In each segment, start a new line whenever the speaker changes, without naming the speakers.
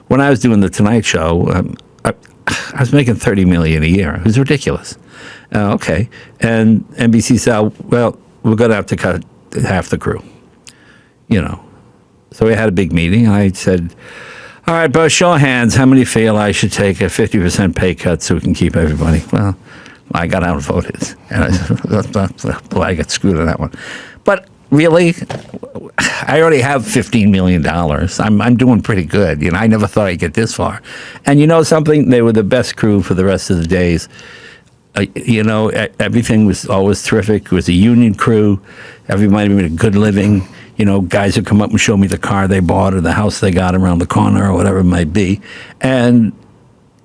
when I was doing the Tonight Show, I was making $30 million a year. It was ridiculous. Okay, and NBC said, well, we're going to have to cut half the crew. So we had a big meeting. I said, all right, but show of hands, how many feel I should take a 50% pay cut so we can keep everybody? Well, I got outvoted. And I said, boy, I got screwed on that one. But really, I already have $15 million. I'm doing pretty good. I never thought I'd get this far. And you know something? They were the best crew for the rest of the days. Everything was always terrific. It was a union crew. Everybody made a good living. Guys would come up and show me the car they bought or the house they got around the corner or whatever it might be. And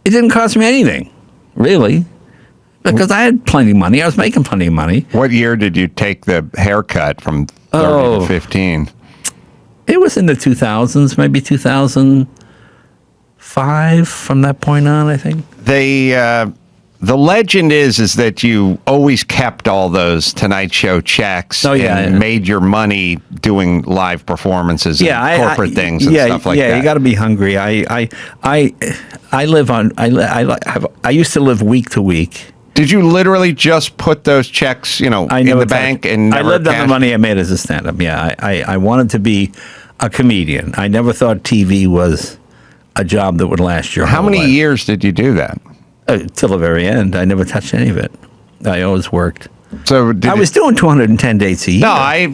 it didn't cost me anything, really, because I had plenty of money. I was making plenty of money.
What year did you take the haircut from 30 to 15?
It was in the 2000s, maybe 2005 from that point on, I think.
The legend is that you always kept all those Tonight Show checks and made your money doing live performances and corporate things and stuff like that.
Yeah, you got to be hungry. I used to live week to week.
Did you literally just put those checks, in the bank and never
I lived on the money I made as a stand-up. Yeah, I wanted to be a comedian. I never thought TV was a job that would last your whole life.
How many years did you do that?
Till the very end. I never touched any of it. I always worked.
So
I was doing 210 dates a year.
No, I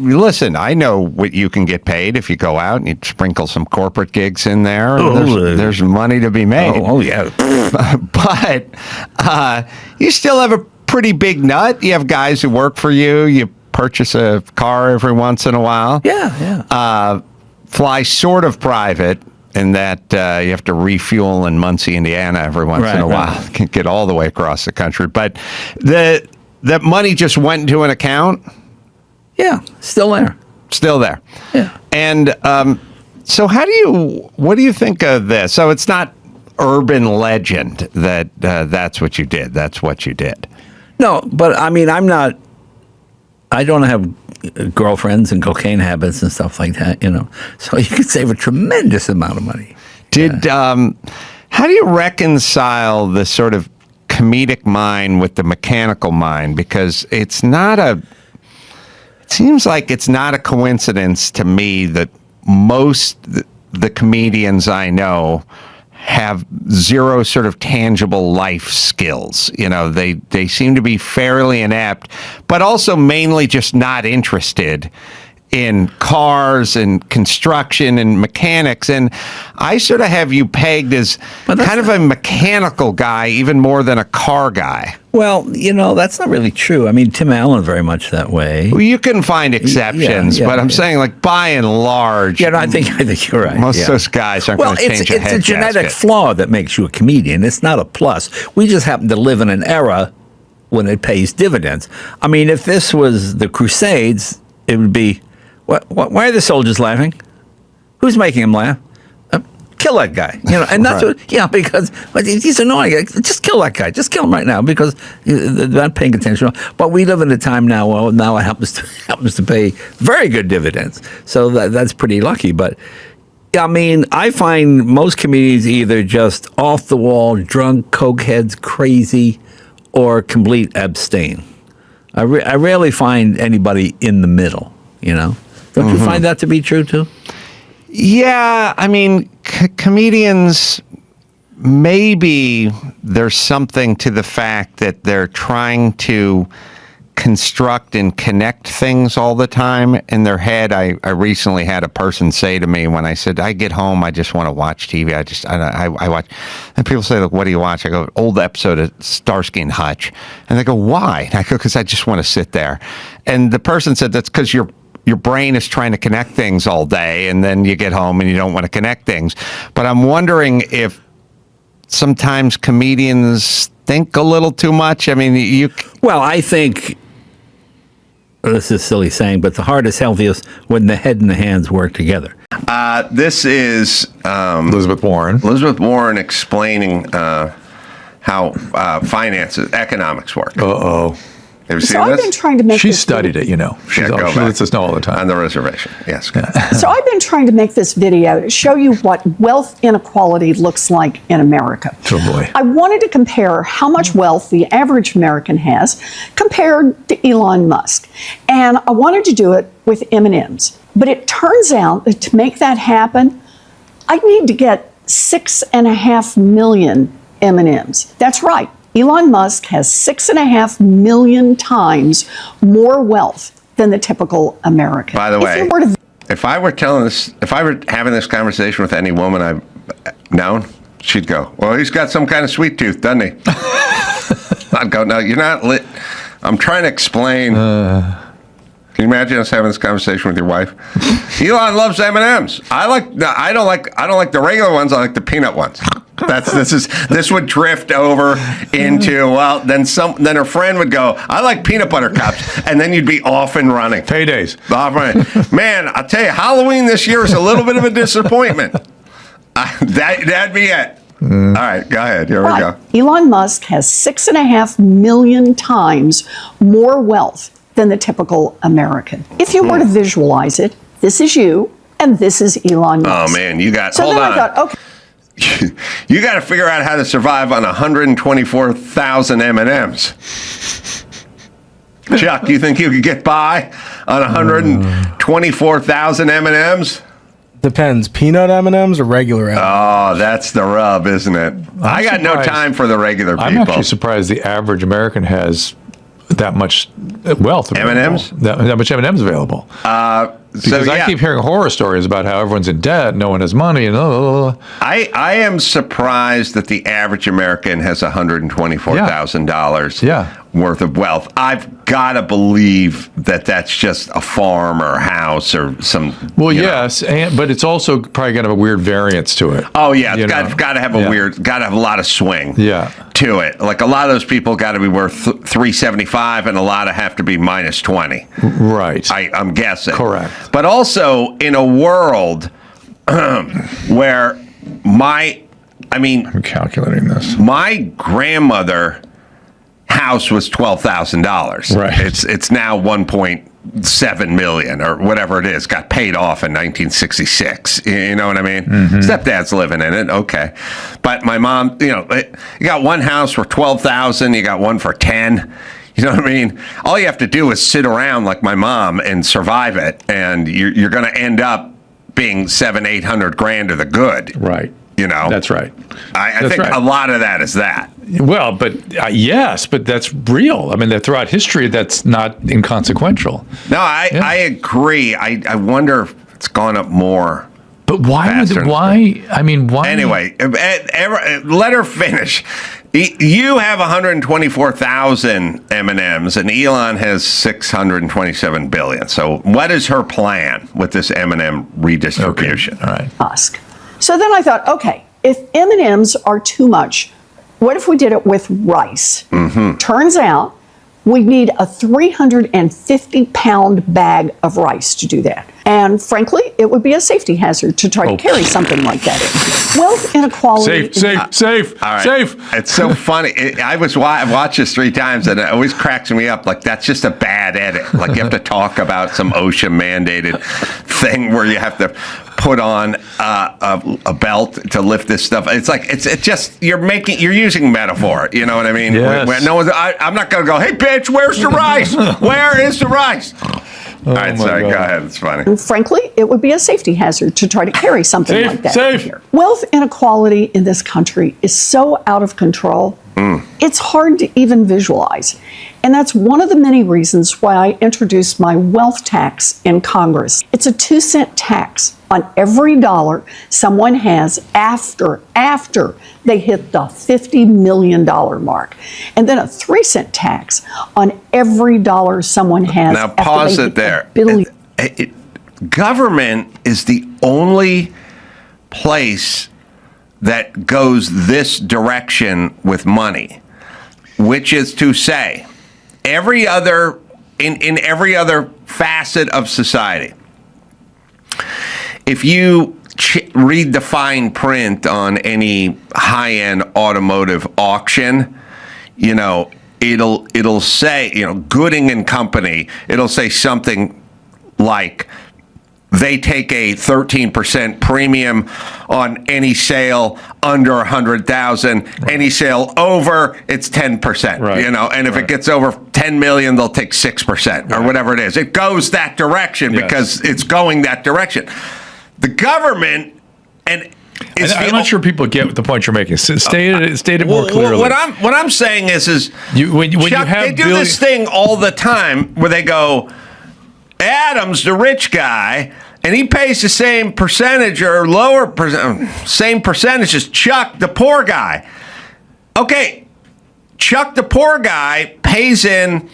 know what you can get paid if you go out and you sprinkle some corporate gigs in there. There's money to be made.
Oh yeah.
But you still have a pretty big nut. You have guys who work for you. You purchase a car every once in a while.
Yeah.
Fly sort of private. In that you have to refuel in Muncie, Indiana every once in a while. Can't get all the way across the country. But that money just went into an account?
Yeah, still there.
Still there.
Yeah.
And so what do you think of this? So it's not urban legend that that's what you did. That's what you did.
No, but I mean, I don't have girlfriends and cocaine habits and stuff like that, So you could save a tremendous amount of money.
How do you reconcile the sort of comedic mind with the mechanical mind? Because it seems like it's not a coincidence to me that most the comedians I know have zero sort of tangible life skills. They seem to be fairly inept, but also mainly just not interested in cars and construction and mechanics. And I sort of have you pegged as kind of a mechanical guy, even more than a car guy.
Well, that's not really true. I mean, Tim Allen very much that way.
Well, you can find exceptions, but I'm saying, like, by and large,
I think you're right.
Most of those guys aren't going to change a head gasket.
It's a genetic flaw that makes you a comedian. It's not a plus. We just happen to live in an era when it pays dividends. I mean, if this was the Crusades, it would be, why are the soldiers laughing? Who's making them laugh? Kill that guy, and that's because he's annoying. Just kill that guy. Just kill him right now because they're not paying attention. But we live in a time now where now it happens to pay very good dividends. So that's pretty lucky. But I mean, I find most comedians either just off the wall, drunk, cokeheads, crazy, or complete abstain. I rarely find anybody in the middle. Don't you find that to be true too?
Yeah, I mean, comedians, maybe there's something to the fact that they're trying to construct and connect things all the time in their head. I recently had a person say to me when I said, I get home, I just want to watch TV. I watch, and people say, look, what do you watch? I go, old episode of Starsky and Hutch. And they go, why? And I go, because I just want to sit there. And the person said, that's because your brain is trying to connect things all day, and then you get home and you don't want to connect things. But I'm wondering if sometimes comedians think a little too much. I mean,
Well, I think, this is a silly saying, but the heart is healthiest when the head and the hands work together.
This is
Elizabeth Warren.
Elizabeth Warren explaining how finances, economics work.
Uh-oh.
Have you
So
seen
I've
this?
been trying to make
She
this
studied it, you know.
Yeah, go
She
back.
lets us know all the time.
On the reservation, yes.
So I've been trying to make this video to show you what wealth inequality looks like in America.
Oh, boy.
I wanted to compare how much wealth the average American has compared to Elon Musk. And I wanted to do it with M&Ms. But it turns out that to make that happen, I need to get 6.5 million M&Ms. That's right. Elon Musk has 6.5 million times more wealth than the typical American.
By the
If
way,
you were to
if I were having this conversation with any woman I've known, she'd go, well, he's got some kind of sweet tooth, doesn't he? I'd go, no, you're not lit. I'm trying to explain. Can you imagine us having this conversation with your wife? Elon loves M&Ms. I don't like the regular ones. I like the peanut ones. This would drift over into, well, then her friend would go, I like peanut butter cups, and then you'd be off and running.
Paydays.
Off and running. Man, I'll tell you, Halloween this year is a little bit of a disappointment. That'd be it. All right, go ahead. Here we go.
Elon Musk has 6.5 million times more wealth than the typical American. If you were to visualize it, this is you and this is Elon Musk.
Oh man,
So
hold
then
on.
I thought, okay.
You got to figure out how to survive on 124,000 M&Ms. Chuck, you think you could get by on 124,000 M&Ms?
Depends. Peanut M&Ms or regular M&Ms?
Oh, that's the rub, isn't it? I got no
surprised.
time for the regular people.
I'm actually surprised the average American has that much wealth available.
M&Ms?
That much M&Ms available. Because I keep hearing horror stories about how everyone's in debt, no one has money, and
I am surprised that the average American has $124,000 worth of wealth. I've got to believe that that's just a farm or a house or some.
Well, yes, but it's also probably got to have a weird variance to it.
Oh yeah, it's got to have got to have a lot of swing. To it. Like a lot of those people got to be worth 375, and a lot of have to be minus 20.
Right.
I'm guessing.
Correct.
But also in a world where
I'm calculating this.
My grandmother house was $12,000.
Right.
It's now 1.7 million or whatever it is. Got paid off in 1966. You know what I mean? Stepdad's living in it. Okay. But my mom, you got one house for 12,000. You got one for 10. You know what I mean? All you have to do is sit around like my mom and survive it, and you're going to end up being 700-800 grand to the good.
Right. That's right.
I think a lot of that is that.
Well, but yes, but that's real. I mean, that throughout history, that's not inconsequential.
No, I agree. I wonder if it's gone up more.
But why? Why?
Anyway, let her finish. You have 124,000 M&Ms, and Elon has 627 billion. So, what is her plan with this M&M redistribution?
Okay. All right.
Musk. So then I thought, okay, if M&Ms are too much, what if we did it with rice? Turns out we need a 350-pound bag of rice to do that. And frankly, it would be a safety hazard to try to carry something like that in. Wealth inequality.
Safe.
All right.
Safe.
It's so funny. I've watched this 3 times, and it always cracks me up. Like, that's just a bad edit. Like, you have to talk about some OSHA mandated thing where you have to put on a belt to lift this stuff. It's like it's just you're using metaphor. You know what I mean?
Yes.
Where no one's. I'm not going to go, hey bitch, where's the rice? Where is the rice? All right, sorry, go ahead. It's funny.
And frankly, it would be a safety hazard to try to carry something like that in
Safe.
here. Wealth inequality in this country is so out of control, it's hard to even visualize. And that's one of the many reasons why I introduced my wealth tax in Congress. It's a 2-cent tax on every dollar someone has after they hit the $50 million mark. And then a 3-cent tax on every dollar someone has
Now
after
pause
they
it
hit
there.
$1 billion.
Government is the only place that goes this direction with money, which is to say, every other in every other facet of society, if you read the fine print on any high-end automotive auction, it'll say, Gooding and Company, it'll say something like they take a 13% premium on any sale under 100,000. Right. Any sale over, it's 10%.
Right.
And if it gets over 10 million, they'll take 6% or whatever it is. It goes that direction because it's going that direction. The government I'm
not sure people get the point you're making. State it more clearly.
What I'm saying is
when
Chuck,
you have
they do this thing all the time where they go, Adam's the rich guy, and he pays the same percentage or same percentage as Chuck, the poor guy. Okay, Chuck, the poor guy, pays in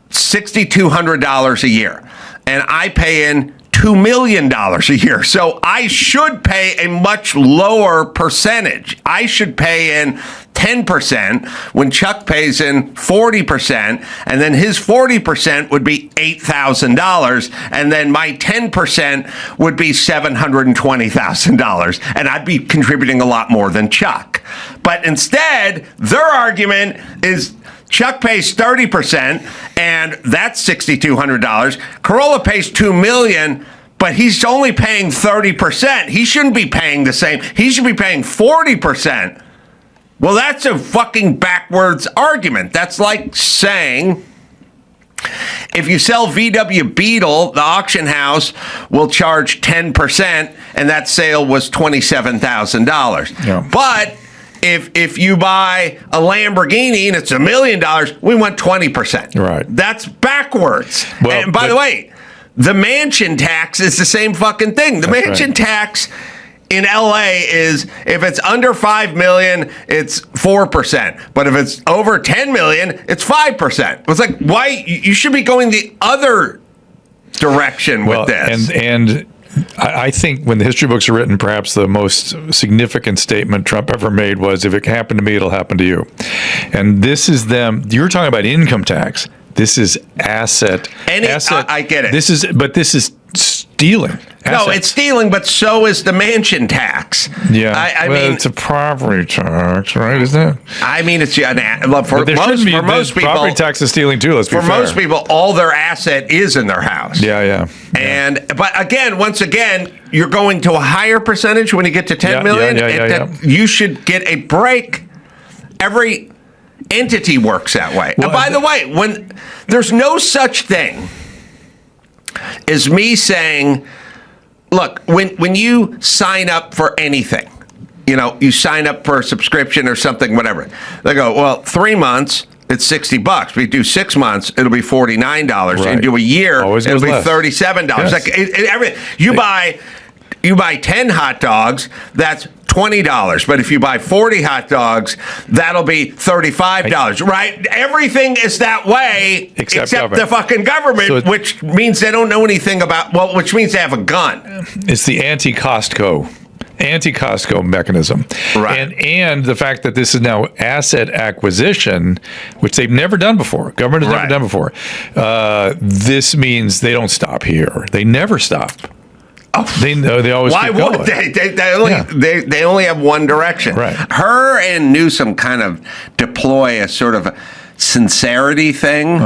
$6,200 a year, and I pay in $2 million a year. So I should pay a much lower percentage. I should pay in 10% when Chuck pays in 40%, and then his 40% would be $8,000, and then my 10% would be $720,000, and I'd be contributing a lot more than Chuck. But instead, their argument is Chuck pays 30%, and that's $6,200. Carolla pays $2 million, but he's only paying 30%. He shouldn't be paying the same. He should be paying 40%. Well, that's a fucking backwards argument. That's like saying if you sell VW Beetle, the auction house will charge 10%, and that sale was $27,000. Yeah. But if you buy a Lamborghini and it's $1 million, we want 20%.
Right.
That's backwards.
Well,
and by the way, the mansion tax is the same fucking thing. The mansion tax in LA is if it's under 5 million, it's 4%. But if it's over 10 million, it's 5%. It's like, why? You should be going the other direction with this.
And I think when the history books are written, perhaps the most significant statement Trump ever made was, if it happened to me, it'll happen to you. And this is them. You're talking about income tax. This is asset.
I get it.
This is stealing.
No, it's stealing, but so is the mansion tax.
Yeah, I mean, it's a property tax, right? Isn't it?
I mean, it's for most people.
Property tax is stealing too. Let's be fair.
For most people, all their asset is in their house.
Yeah.
But again, once again, you're going to a higher percentage when you get to 10 million. You should get a break. Every entity works that way. Well, and by the way, when there's no such thing as me saying, look, when you sign up for anything, you sign up for a subscription or something, whatever, they go, well, 3 months, it's $60. We do 6 months, it'll be $49. Right. You do a year, it'll be $37. Yes. Like you buy 10 hot dogs, that's $20. But if you buy 40 hot dogs, that'll be $35, right? Everything is that way except the fucking government, so which means they don't know anything about, which means they have a gun.
It's the anti-Costco mechanism. Right. And the fact that this is now asset acquisition, which they've never done before. Government has never done before. This means they don't stop here. They never stop. Oh, they always. Why would they?
They only have one direction.
Right.
Her and Newsom kind of deploy a sort of sincerity thing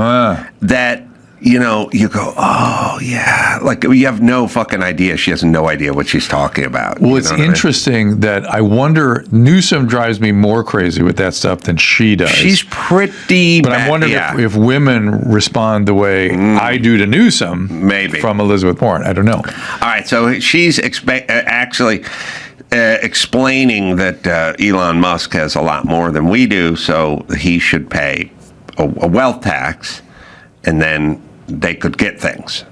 that you go, oh yeah, like you have no fucking idea. She has no idea what she's talking about.
Well, it's interesting that I wonder. Newsom drives me more crazy with that stuff than she does.
She's pretty.
But I'm wondering if women respond the way I do to Newsom,
maybe
from Elizabeth Warren. I don't know.
All right, so she's actually explaining that Elon Musk has a lot more than we do, so he should pay a wealth tax, and then they could get things.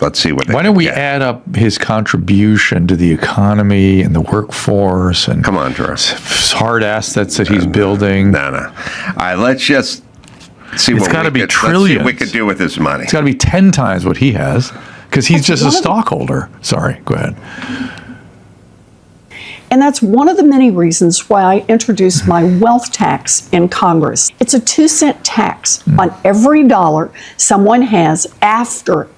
Let's see what.
Why don't we add up his contribution to the economy and the workforce and
come on, Drew,
hard assets that he's building?
No. All right, let's just see what trillions. We could do with his money.
It's got to be 10 times what he has because he's just a stockholder. Sorry, go ahead.
And that's one of the many reasons why I introduced my wealth tax in Congress. It's a 2-cent tax on every dollar someone has after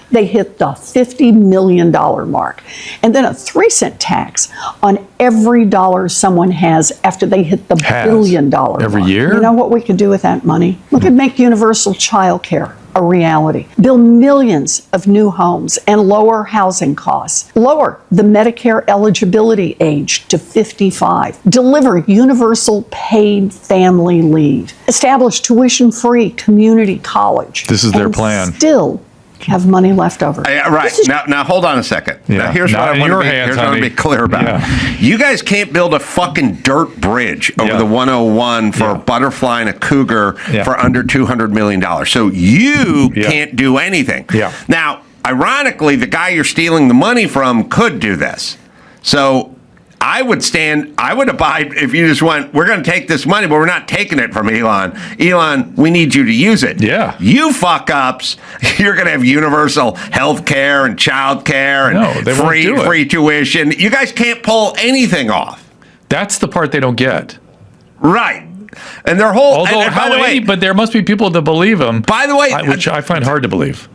they hit the $50 million mark. And then a 3-cent tax on every dollar someone has after they hit the $1 billion
every
mark.
year?
You know what we could do with that money? We could make universal child care a reality, build millions of new homes and lower housing costs, lower the Medicare eligibility age to 55, deliver universal paid family leave, establish tuition-free community college.
This is their
and
plan.
Still have money left over.
Right. Now hold on a second.
Yeah.
Now here's
Not
what
in
I
your
want to be,
hands,
here's what I want to
honey.
be clear about.
Yeah.
You guys can't build a fucking dirt bridge over
Yeah.
the 101 for
Yeah.
a butterfly and a cougar
Yeah.
for under $200 million. So you
Yeah.
can't do anything.
Yeah.
Now, ironically, the guy you're stealing the money from could do this. So I would abide if you just went, we're going to take this money, but we're not taking it from Elon. Elon, we need you to use it.
Yeah.
You fuck ups, you're going to have universal health care and child care and
No, they won't do it.
free tuition. You guys can't pull anything off.
That's the part they don't get.
Right. And their whole,
Although,
and by the way,
but there must be people that believe them.
By the way,
which I find hard to believe.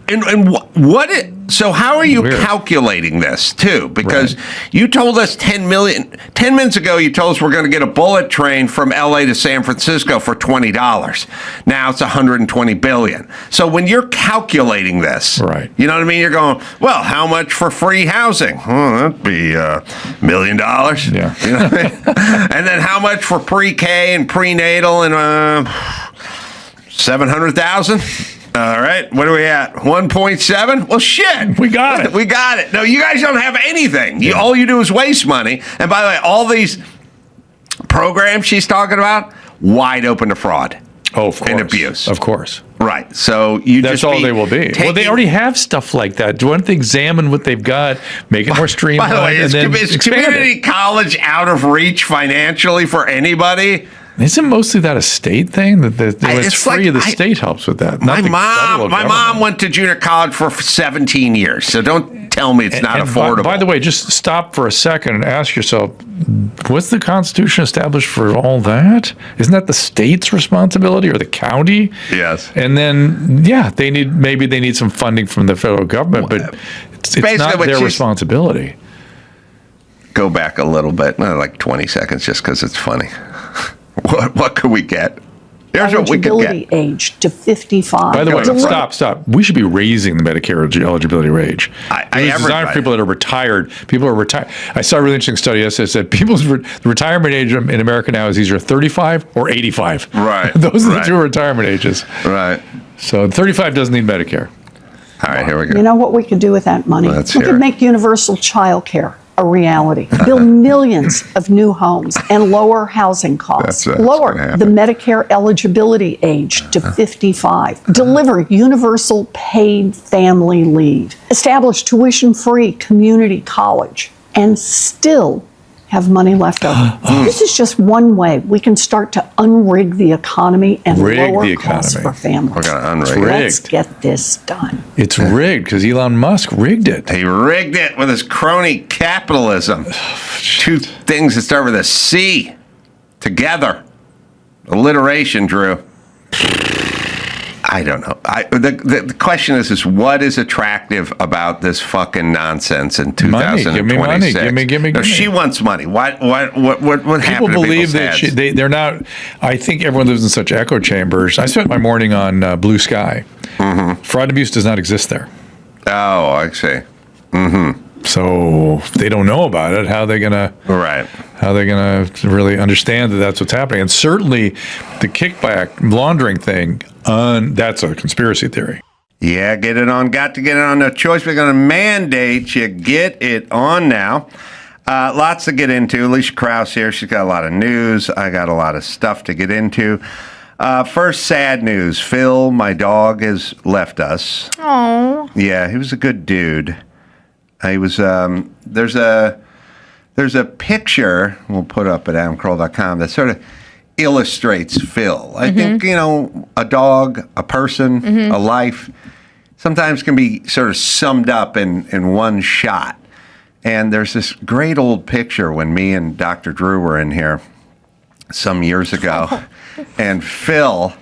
So how are you
Weird.
calculating this too? Because
Right.
you told us 10 minutes ago, you told us we're going to get a bullet train from LA to San Francisco for $20. Now it's $120 billion. So when you're calculating this,
Right.
you know what I mean? You're going, well, how much for free housing? That'd be $1 million.
Yeah.
You know what I mean? And then how much for pre-K and prenatal and 700,000? All right, what are we at? 1.7? Well, shit.
We got it.
We got it. No, you guys don't have anything. All you do is waste money. And by the way, all these programs she's talking about, wide open to fraud.
Oh, of course.
And abuse.
Of course.
Right. So you
That's
just
all they will be. Well, they already have stuff like that. Why don't they examine what they've got, make it more streamlined,
By the way,
and then
is
expand
community
it?
college out of reach financially for anybody?
Isn't mostly that a state thing? That it's
It's
free.
like
the state helps with that.
My
not the federal
mom
government.
went to junior college for 17 years. So don't tell me it's not
And
affordable.
By the way, just stop for a second and ask yourself, what's the Constitution established for all that? Isn't that the state's responsibility or the county?
Yes.
And then, yeah, maybe they need some funding from the federal government, but it's
Basically
not
what
their
she's-
responsibility.
Go back a little bit, like 20 seconds, just because it's funny. What could we get? Here's what we could
Eligibility
get.
age to 55.
By the way,
Deliver-
stop. We should be raising the Medicare eligibility age. It was designed
everybody.
for people that are retired. People are retired. I saw a really interesting study yesterday that said people's the retirement age in America now is either 35 or 85.
Right,
Those are the
right.
two retirement ages.
Right.
So 35 doesn't need Medicare.
All right, here we go.
You know what we could do with that money?
Let's
We
hear
could
it.
make universal child care a reality, build millions of new homes and lower housing costs,
That's gonna
lower
happen.
the Medicare eligibility age to 55, deliver universal paid family leave, establish tuition-free community college, and still have money left over. This is just one way we can start to unrig the economy and
Rig
lower
the
costs
economy.
for families.
We're going to unrig
Rigged.
it.
Let's get this done.
It's rigged because Elon Musk rigged it.
He rigged it with his crony capitalism. Two things that start with a C. Together. Alliteration, Drew. I don't know. The question is what is attractive about this fucking nonsense in 2026?
Money. Give me money. Give me.
No, she wants money. What happened
People
to
believe
people's
that
heads?
they're not. I think everyone lives in such echo chambers. I spent my morning on Blue Sky.
Mm-hmm.
Fraud and abuse does not exist there.
Oh, I see.
So if they don't know about it. How are they gonna
Right.
really understand that that's what's happening? And certainly, the kickback laundering thing. That's a conspiracy theory.
Yeah, get it on. Got to get it on. No choice. We're going to mandate you get it on now. Lots to get into. Alicia Krause here. She's got a lot of news. I got a lot of stuff to get into. First, sad news. Phil, my dog, has left us.
Oh.
Yeah, he was a good dude. He was. There's a picture we'll put up at adamcarolla.com that sort of illustrates Phil. I think, a dog, a person, a life sometimes can be sort of summed up in one shot. And there's this great old picture when me and Dr. Drew were in here some years ago. And Phil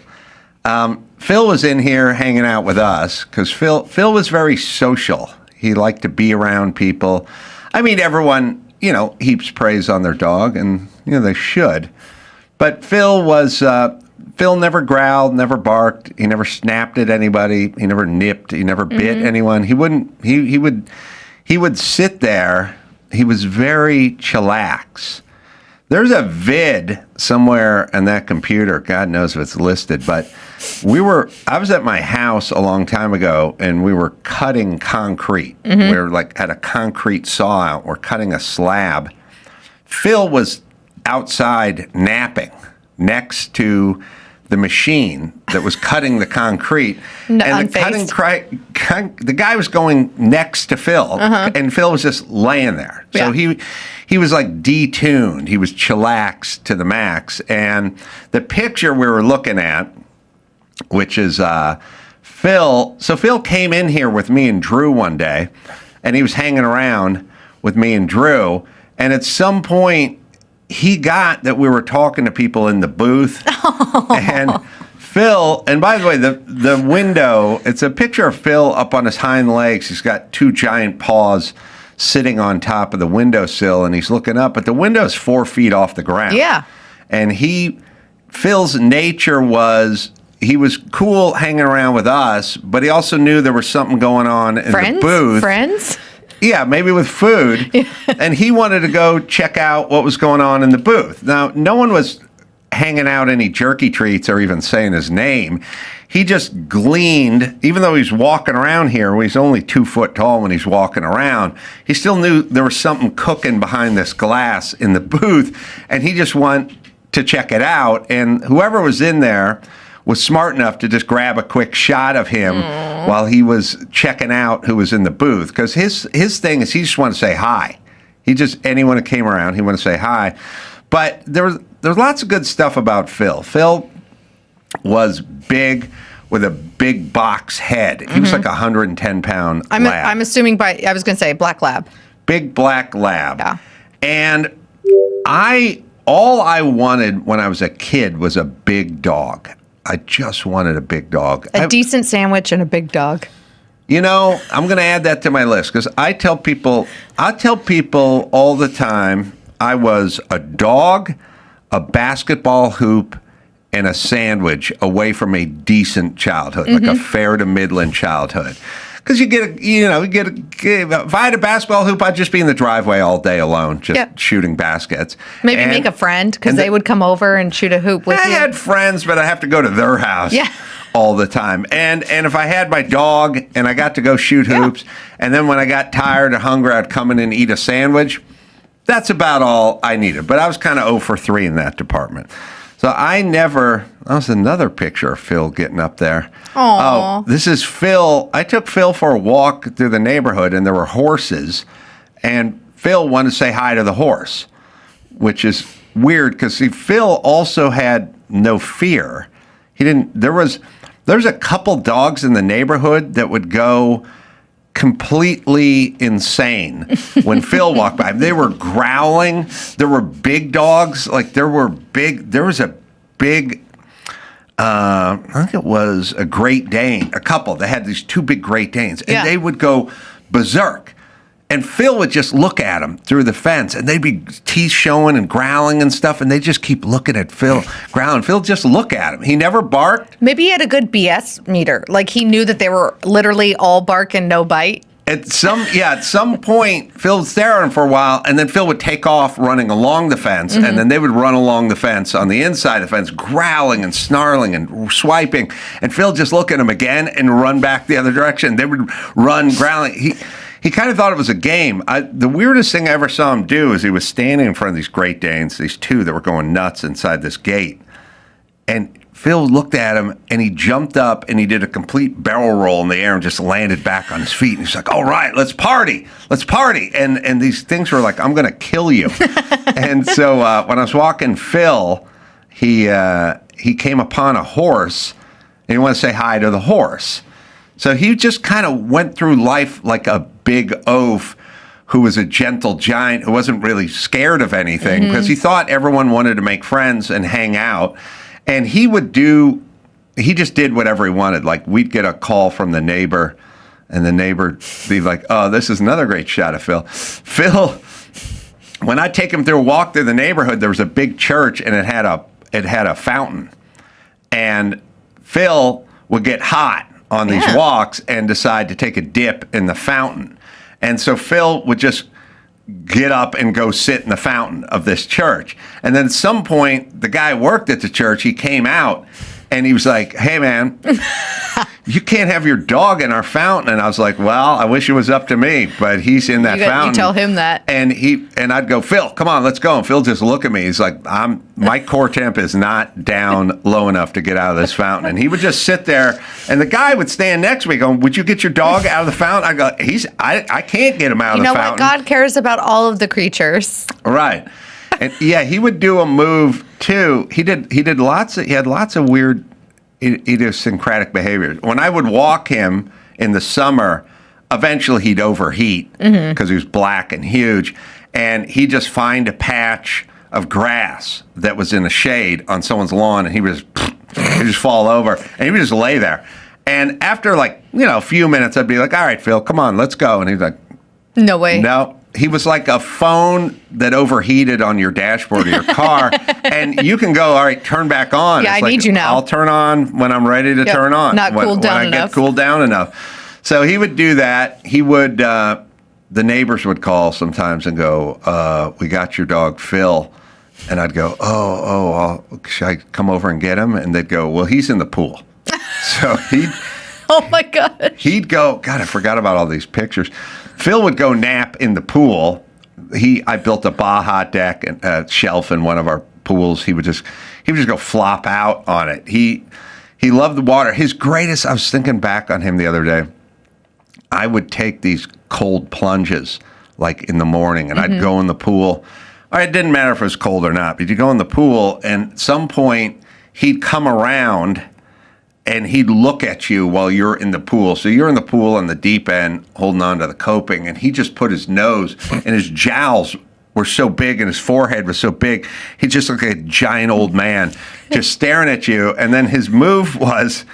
was in here hanging out with us because Phil was very social. He liked to be around people. I mean, everyone, heaps praise on their dog, and, they should. But Phil never growled, never barked. He never snapped at anybody. He never nipped. He never bit anyone. He would sit there. He was very chillax. There's a vid somewhere on that computer. God knows if it's listed, but I was at my house a long time ago, and we were cutting concrete. We were at a concrete saw out. We're cutting a slab. Phil was outside napping next to the machine that was cutting the concrete. And the guy was going next to Phil, and Phil was just laying there. So he was detuned. He was chillaxed to the max. And the picture we were looking at, which is Phil. So Phil came in here with me and Drew one day, and he was hanging around with me and Drew. And at some point, he got that we were talking to people in the booth. And Phil, and by the way, the window, it's a picture of Phil up on his hind legs. He's got two giant paws sitting on top of the windowsill, and he's looking up, but the window's 4 feet off the ground.
Yeah.
And Phil's nature was, he was cool hanging around with us, but he also knew there was something going on in the booth.
Friends?
Yeah, maybe with food. And he wanted to go check out what was going on in the booth. Now, no one was hanging out any jerky treats or even saying his name. He just gleaned, even though he's walking around here, he's only 2 foot tall when he's walking around, he still knew there was something cooking behind this glass in the booth, and he just wanted to check it out. And whoever was in there was smart enough to just grab a quick shot of him while he was checking out who was in the booth. Because his thing is he just wanted to say hi. Anyone who came around, he wanted to say hi. But there was lots of good stuff about Phil. Phil was big with a big box head. He was like 110-pound lab.
I'm assuming I was going to say black lab.
Big black lab.
Yeah.
And all I wanted when I was a kid was a big dog. I just wanted a big dog.
A decent sandwich and a big dog.
I'm going to add that to my list because I tell people all the time I was a dog, a basketball hoop, and a sandwich away from a decent childhood, like a fair to middling childhood. Because if I had a basketball hoop, I'd just be in the driveway all day alone, just shooting baskets.
Maybe make a friend, because they would come over and shoot a hoop with you.
I had friends, but I have to go to their house all the time. And if I had my dog and I got to go shoot hoops, and then when I got tired or hungry, I'd come in and eat a sandwich, that's about all I needed. But I was kind of 0 for 3 in that department. So that was another picture of Phil getting up there.
Aww.
Oh, this is Phil. I took Phil for a walk through the neighborhood, and there were horses, and Phil wanted to say hi to the horse, which is weird because Phil also had no fear. There's a couple dogs in the neighborhood that would go completely insane when Phil walked by. They were growling. There were big dogs. There was a big, I think it was a Great Dane, a couple. They had these 2 big Great Danes, and they would go berserk. And Phil would just look at them through the fence, and they'd be teeth showing and growling and stuff, and they just keep looking at Phil growling. Phil just look at him. He never barked.
Maybe he had a good BS meter. He knew that they were literally all bark and no bite.
At some point, Phil would stare at him for a while, and then Phil would take off running along the fence, and then they would run along the fence on the inside of the fence, growling and snarling and swiping, and Phil just look at him again and run back the other direction. They would run growling. He kind of thought it was a game. The weirdest thing I ever saw him do is he was standing in front of these Great Danes, these 2 that were going nuts inside this gate. And Phil looked at him, and he jumped up, and he did a complete barrel roll in the air and just landed back on his feet. And he's like, all right, let's party. Let's party. And these things were like, I'm going to kill you. And so when I was walking Phil, he came upon a horse, and he wanted to say hi to the horse. So he just kind of went through life like a big oaf who was a gentle giant who wasn't really scared of anything because he thought everyone wanted to make friends and hang out. And he just did whatever he wanted. Like, we'd get a call from the neighbor, and the neighbor would be like, oh, this is another great shot of Phil. Phil, when I'd take him through a walk through the neighborhood, there was a big church, and it had a fountain. And Phil would get hot on these walks and decide to take a dip in the fountain. And so Phil would just get up and go sit in the fountain of this church. And then at some point, the guy who worked at the church, he came out and he was like, hey, man, you can't have your dog in our fountain. And I was like, well, I wish it was up to me, but he's in that fountain.
You tell him that.
And I'd go, Phil, come on, let's go. And Phil just look at me. He's like, my core temp is not down low enough to get out of this fountain. And he would just sit there, and the guy would stand next to me going, would you get your dog out of the fountain? I go, I can't get him out of the fountain.
You know what? God cares about all of the creatures.
Right. And yeah, he would do a move too. He had lots of weird idiosyncratic behaviors. When I would walk him in the summer, eventually he'd overheat because he was black and huge, and he'd just find a patch of grass that was in the shade on someone's lawn, and he'd just fall over, and he would just lay there. And after a few minutes, I'd be like, all right, Phil, come on, let's go. And he's like,
no way.
No. He was like a phone that overheated on your dashboard of your car, and you can go, all right, turn back on.
Yeah,
it's
I need you now.
I'll turn on when I'm ready to turn on.
Not cooled down
when I
enough.
get cooled down enough. So he would do that. He would, the neighbors would call sometimes and go, we got your dog, Phil. And I'd go, should I come over and get him? And they'd go, well, he's in the pool. So
oh my God.
He'd go, God, I forgot about all these pictures. Phil would go nap in the pool. I built a Baja deck and a shelf in one of our pools. He would just go flop out on it. He loved the water. I was thinking back on him the other day. I would take these cold plunges like in the morning, and I'd go in the pool. It didn't matter if it was cold or not, but you'd go in the pool, and at some point he'd come around and he'd look at you while you're in the pool. So you're in the pool on the deep end, holding on to the coping, and he just put his nose, and his jowls were so big and his forehead was so big, he just looked like a giant old man just staring at you. And then his move was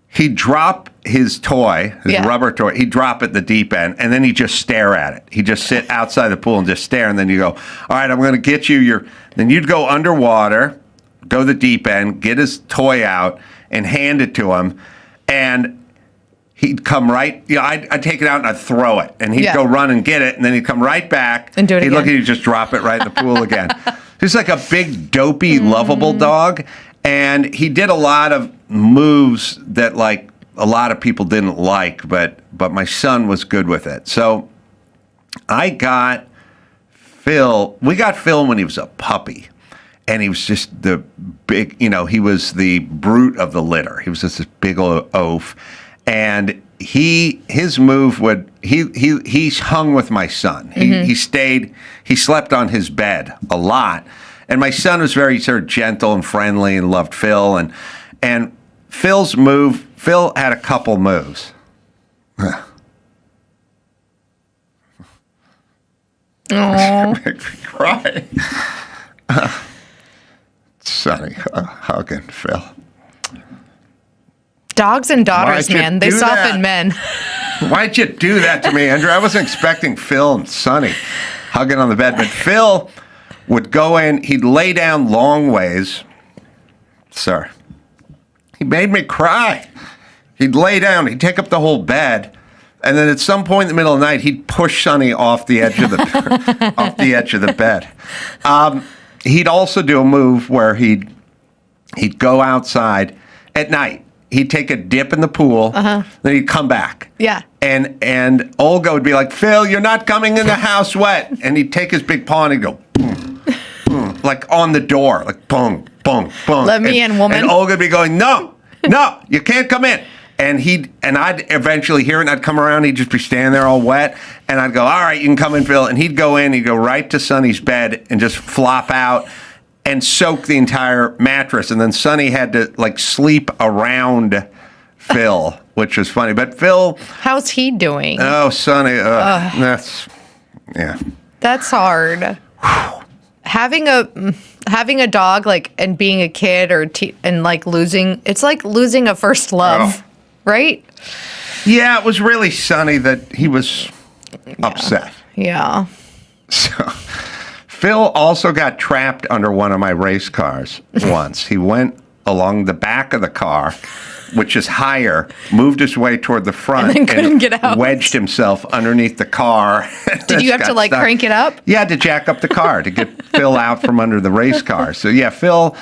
he'd drop his toy, his rubber toy, he'd drop it at the deep end, and then he'd just stare at it. He'd just sit outside the pool and just stare, and then you go, all right, I'm going to get you then you'd go underwater, go to the deep end, get his toy out, and hand it to him, and he'd come right, I'd take it out and I'd throw it, and he'd go run and get it, and then he'd come right back,
and do it
he'd
again.
look at you, just drop it right in the pool again. He's like a big, dopey, lovable dog, and he did a lot of moves that a lot of people didn't like, but my son was good with it. So we got Phil when he was a puppy. And he was just the big, he was the brute of the litter. He was just this big old oaf. And his move he hung with my son. He slept on his bed a lot. And my son was very sort of gentle and friendly and loved Phil. And Phil had a couple moves.
Aww.
Make me cry. Sonny hugging Phil.
Dogs and daughters, man. They soften men.
Why'd you do that to me, Andrew? I wasn't expecting Phil and Sonny hugging on the bed, but Phil would go in, he'd lay down long ways. Sir, he made me cry. He'd lay down, he'd take up the whole bed, and then at some point in the middle of the night, he'd push Sonny off the edge of the bed. He'd also do a move where he'd go outside at night. He'd take a dip in the pool, then he'd come back.
Yeah.
And Olga would be like, Phil, you're not coming in the house wet. And he'd take his big paw and he'd go, boom, boom, like on the door, like boom, boom, boom.
Let me in, woman.
And Olga would be going, no, you can't come in. And I'd eventually hear it, and I'd come around, he'd just be standing there all wet, and I'd go, all right, you can come in, Phil. And he'd go in, he'd go right to Sonny's bed and just flop out and soak the entire mattress. And then Sonny had to sleep around Phil, which was funny. But Phil...
How's he doing?
Oh, Sonny, Yeah.
That's hard. Having a dog like and being a kid and like losing, it's like losing a first love, right?
Yeah, it was really sunny that he was upset.
Yeah.
So Phil also got trapped under one of my race cars once. He went along the back of the car, which is higher, moved his way toward the front,
and then couldn't get out.
Wedged himself underneath the car.
Did you have to like crank it up?
Yeah, to jack up the car to get Phil out from under the race car. So yeah, Phil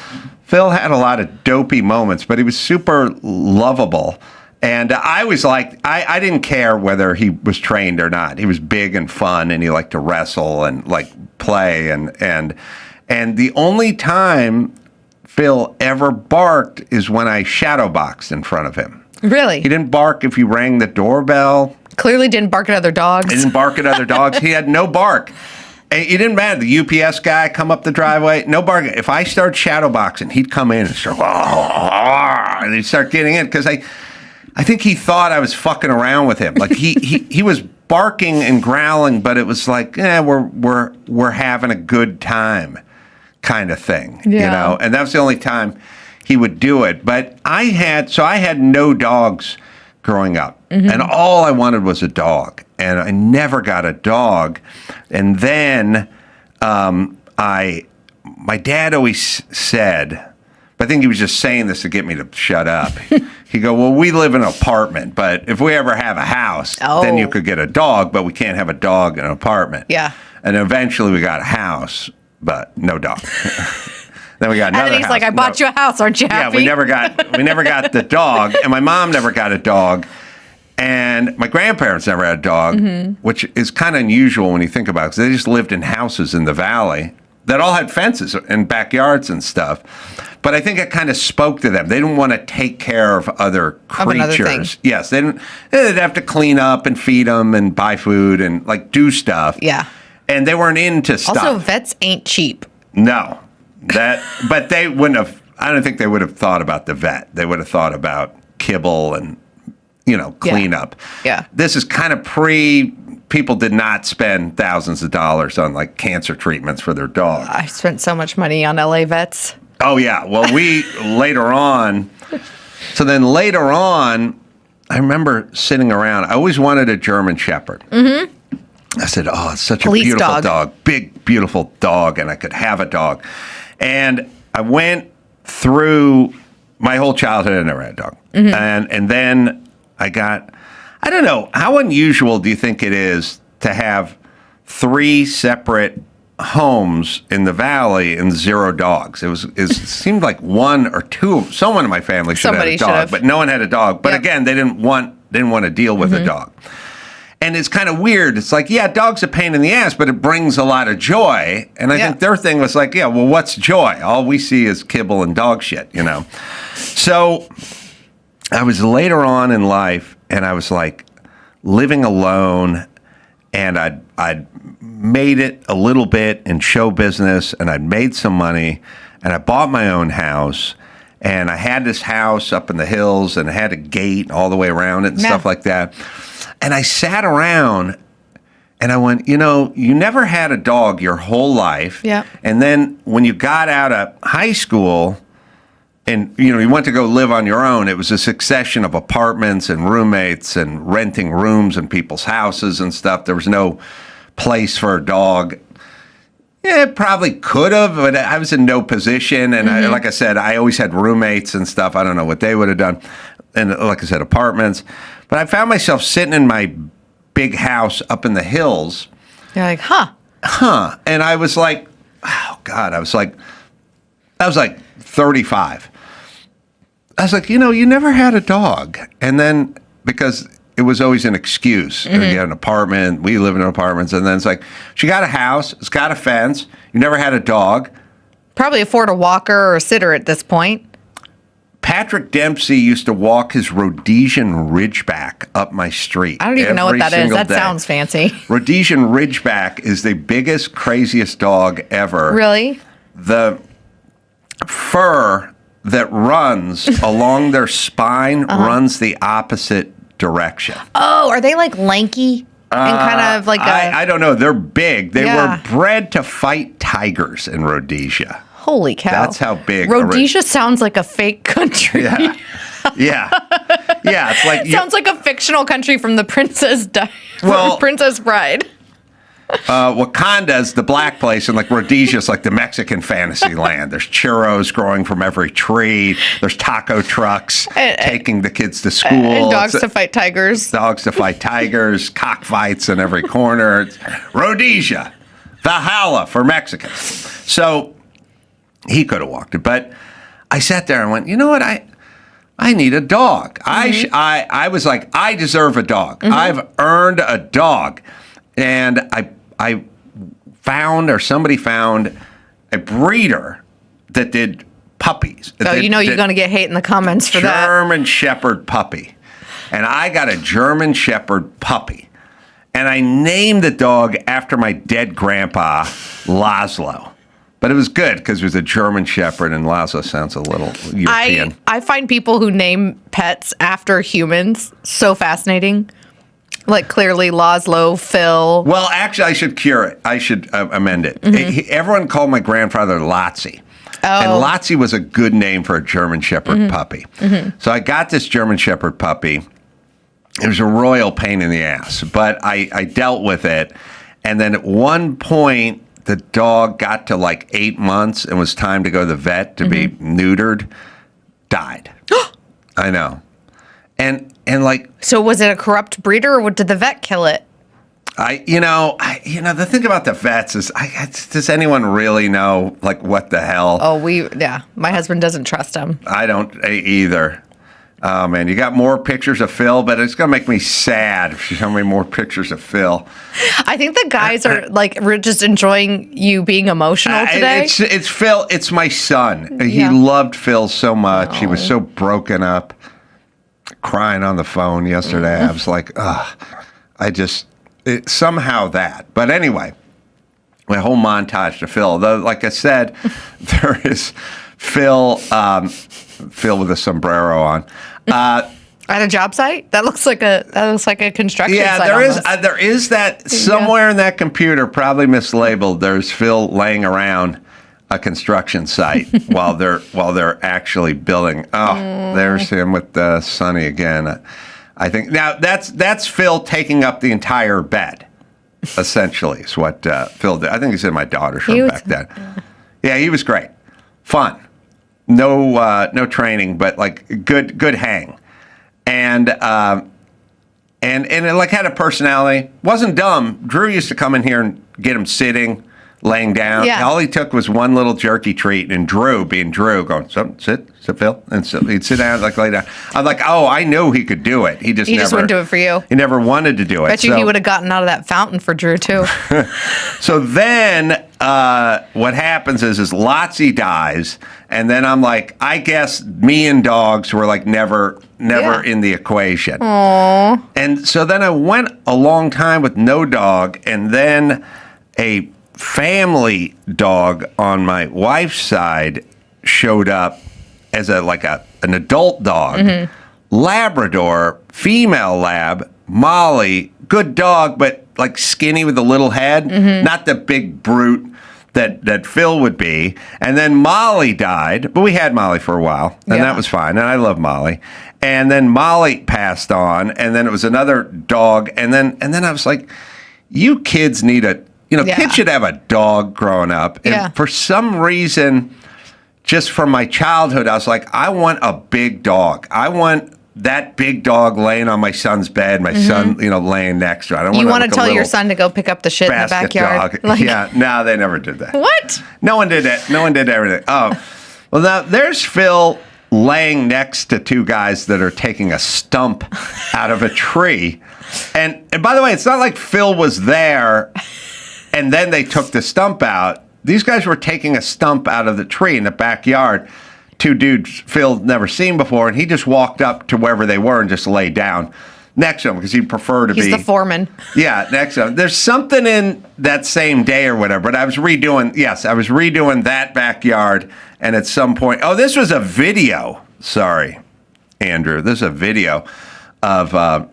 had a lot of dopey moments, but he was super lovable. And I was like, I didn't care whether he was trained or not. He was big and fun, and he liked to wrestle and like play. And the only time Phil ever barked is when I shadow boxed in front of him.
Really?
He didn't bark if you rang the doorbell.
Clearly didn't bark at other dogs.
He didn't bark at other dogs. He had no bark. And it didn't matter. The UPS guy come up the driveway, no bark. If I start shadow boxing, he'd come in and start, and he'd start getting in because I think he thought I was fucking around with him. Like he was barking and growling, but it was like, we're having a good time, kind of thing, you know. And that was the only time he would do it. But I had no dogs growing up, and all I wanted was a dog, and I never got a dog. And then my dad always said, but I think he was just saying this to get me to shut up. He'd go, well, we live in an apartment, but if we ever have a house, then you could get a dog, but we can't have a dog in an apartment.
Yeah.
And eventually we got a house, but no dog. Then we got another
And then he's
house.
like, I bought you a house, aren't you happy?
Yeah, we never got the dog, and my mom never got a dog. And my grandparents never had a dog, which is kind of unusual when you think about it, because they just lived in houses in the valley that all had fences and backyards and stuff. But I think it kind of spoke to them. They didn't want to take care of other creatures. Yes, they'd have to clean up and feed them and buy food and like do stuff.
Yeah.
And they weren't into stuff.
Also, vets ain't cheap.
No. But they wouldn't have, I don't think they would have thought about the vet. They would have thought about kibble and, cleanup.
Yeah.
This is kind of people did not spend thousands of dollars on like cancer treatments for their dog.
I spent so much money on LA vets.
Oh, yeah. Well, later on, I remember sitting around. I always wanted a German Shepherd. Mm-hmm. I said, oh, it's such
Police
a beautiful dog. Big, beautiful dog, and I could have a dog. And I went through my whole childhood. I never had a dog. Mm-hmm. And then I don't know, how unusual do you think it is to have 3 separate homes in the valley and 0 dogs? It seemed like 1 or 2. Someone in my family should have a dog, but no one had a dog. But again, they didn't want to deal with a dog. And it's kind of weird. It's like, yeah, dog's a pain in the ass, but it brings a lot of joy. And I think their thing was like, yeah, well, what's joy? All we see is kibble and dog shit, So I was later on in life, and I was like living alone, and I'd made it a little bit in show business, and I'd made some money, and I bought my own house, and I had this house up in the hills, and I had a gate all the way around it and stuff like that. And I sat around and I went, you never had a dog your whole life.
Yeah.
And then when you got out of high school and, you went to go live on your own, it was a succession of apartments and roommates and renting rooms in people's houses and stuff. There was no place for a dog. Yeah, it probably could have, but I was in no position. And like I said, I always had roommates and stuff. I don't know what they would have done. And like I said, apartments. But I found myself sitting in my big house up in the hills.
You're like, huh.
And I was like, oh, God, I was like 35. I was like, you never had a dog. And then, because it was always an excuse. You had an apartment, we live in apartments. And then it's like, she got a house, it's got a fence, you never had a dog.
Probably afford a walker or a sitter at this point.
Patrick Dempsey used to walk his Rhodesian Ridgeback up my street.
I don't even know what that is. That
day.
Sounds fancy.
Rhodesian Ridgeback is the biggest, craziest dog ever.
Really?
The fur that runs along their spine runs the opposite direction.
Oh, are they like lanky? And kind of like
I don't know. They're big. They
Yeah.
were bred to fight tigers in Rhodesia.
holy cow.
That's how big.
Rhodesia sounds like a fake country.
Yeah. Yeah. Yeah. It's like
Sounds like a fictional country from the
Well-
Princess Bride.
Wakanda's the black place, and like Rhodesia's like the Mexican fantasy land. There's churros growing from every tree. There's taco trucks taking the kids to school.
And dogs to fight tigers.
Dogs to fight tigers, cockfights in every corner. It's Rhodesia, Valhalla for Mexicans. So he could have walked it, but I sat there and went, you know what? I need a dog. I was like, I deserve a dog. I've earned a dog. And I found, or somebody found, a breeder that did puppies.
Oh, you know you're going to get hate in the comments for that.
German Shepherd puppy. And I got a German Shepherd puppy. And I named the dog after my dead grandpa, Laszlo. But it was good because it was a German Shepherd, and Laszlo sounds a little European.
I find people who name pets after humans so fascinating. Like clearly Laszlo, Phil.
Well, actually, I should cure it. I should amend it. Everyone called my grandfather Lotzi.
Oh.
And Lotzi was a good name for a German Shepherd puppy. So I got this German Shepherd puppy. It was a royal pain in the ass, but I dealt with it. And then at one point, the dog got to like 8 months and was time to go to the vet to be neutered. Died. I know. And like,
So was it a corrupt breeder, or did the vet kill it?
the thing about the vets is, does anyone really know like what the hell?
Oh, my husband doesn't trust him.
I don't either. Oh man, you got more pictures of Phil, but it's gonna make me sad if you show me more pictures of Phil.
I think the guys are like we're just enjoying you being emotional today.
It's Phil. It's my son. He
Yeah.
loved Phil so much. He was so broken up, crying on the phone yesterday. I was like, ugh. Somehow that. But anyway, my whole montage to Phil. Though, like I said, there is Phil with a sombrero on.
At a job site? That looks like a construction site.
Yeah, there is that somewhere in that computer, probably mislabeled. There's Phil laying around a construction site while they're actually building. Oh, there's him with Sonny again. I think now that's Phil taking up the entire bed. Essentially, is what Phil did. I think he's in my daughter's room back then. Yeah, he was great, fun. No training, but like good hang, and it like had a personality. Wasn't dumb. Drew used to come in here and get him sitting, laying down.
Yeah.
All he took was one little jerky treat, and Drew, being Drew, going, sit, Phil, and so he'd sit down, like lay down. I'm like, oh, I knew he could do it. He just
wouldn't do it for you.
He never wanted to do it.
Bet you he would have gotten out of that fountain for Drew too.
So then what happens is Lotzi dies, and then I'm like, I guess me and dogs were like never in the equation.
Aww.
And so then I went a long time with no dog, and then a family dog on my wife's side showed up as an adult dog. Labrador, female lab, Molly, good dog, but like skinny with a little head, not the big brute that Phil would be. And then Molly died, but we had Molly for a while, and that was fine. And I love Molly. And then Molly passed on, and then it was another dog, and then I was like, you kids need kids should have a dog growing up. And for some reason, just from my childhood, I was like, I want a big dog. I want that big dog laying on my son's bed, my son, laying next to it. I don't
You want
to
tell your son to go pick up the shit in the backyard?
No, they never did that.
What?
No one did it. No one did everything. Oh, well, now there's Phil laying next to two guys that are taking a stump out of a tree. And by the way, it's not like Phil was there and then they took the stump out. These guys were taking a stump out of the tree in the backyard. Two dudes Phil never seen before, and he just walked up to wherever they were and just laid down next to them because he'd prefer to be.
He's the foreman.
Yeah, next to them. There's something in that same day or whatever, but I was redoing that backyard, and at some point, this was a video. Sorry, Andrew. This is a video of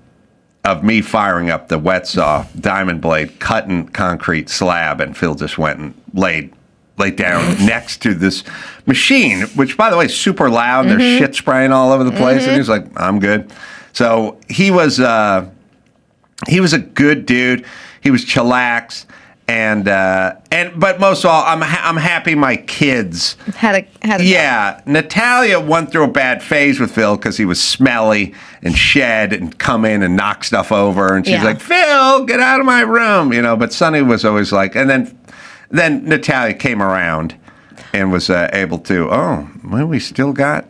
of me firing up the wet saw, diamond blade, cutting concrete slab, and Phil just went and laid down next to this machine, which, by the way, is super loud. There's shit spraying all over the place, and he's like, "I'm good." So he was a good dude. He was chillax, but most of all, I'm happy my kids
Had a
Yeah, Natalia went through a bad phase with Phil because he was smelly and shed and come in and knock stuff over, and she's
Yeah.
like, "Phil, get out of my room," But Sonny was always like, and then Natalia came around and was able to. Oh, well, we still got.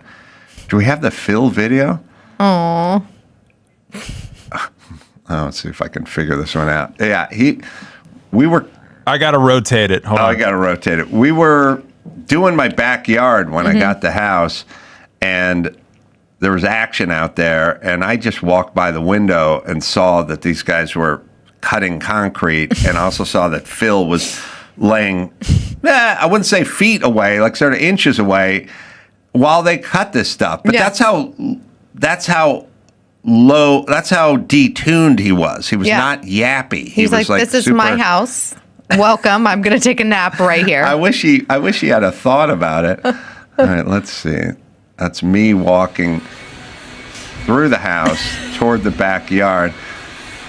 Do we have the Phil video?
Aww.
Let's see if I can figure this one out. Yeah, we were.
I got to rotate it. Hold on.
I got to rotate it. We were doing my backyard when I got the house, and there was action out there, and I just walked by the window and saw that these guys were cutting concrete, and I also saw that Phil was laying, I wouldn't say feet away, like sort of inches away, while they cut this stuff. But
Yeah.
that's how low, that's how detuned he was. He was
Yeah.
not yappy.
He's
was
like, "This is
super-
my house. Welcome. I'm going to take a nap right here."
I wish he had a thought about it. All right, let's see. That's me walking through the house toward the backyard.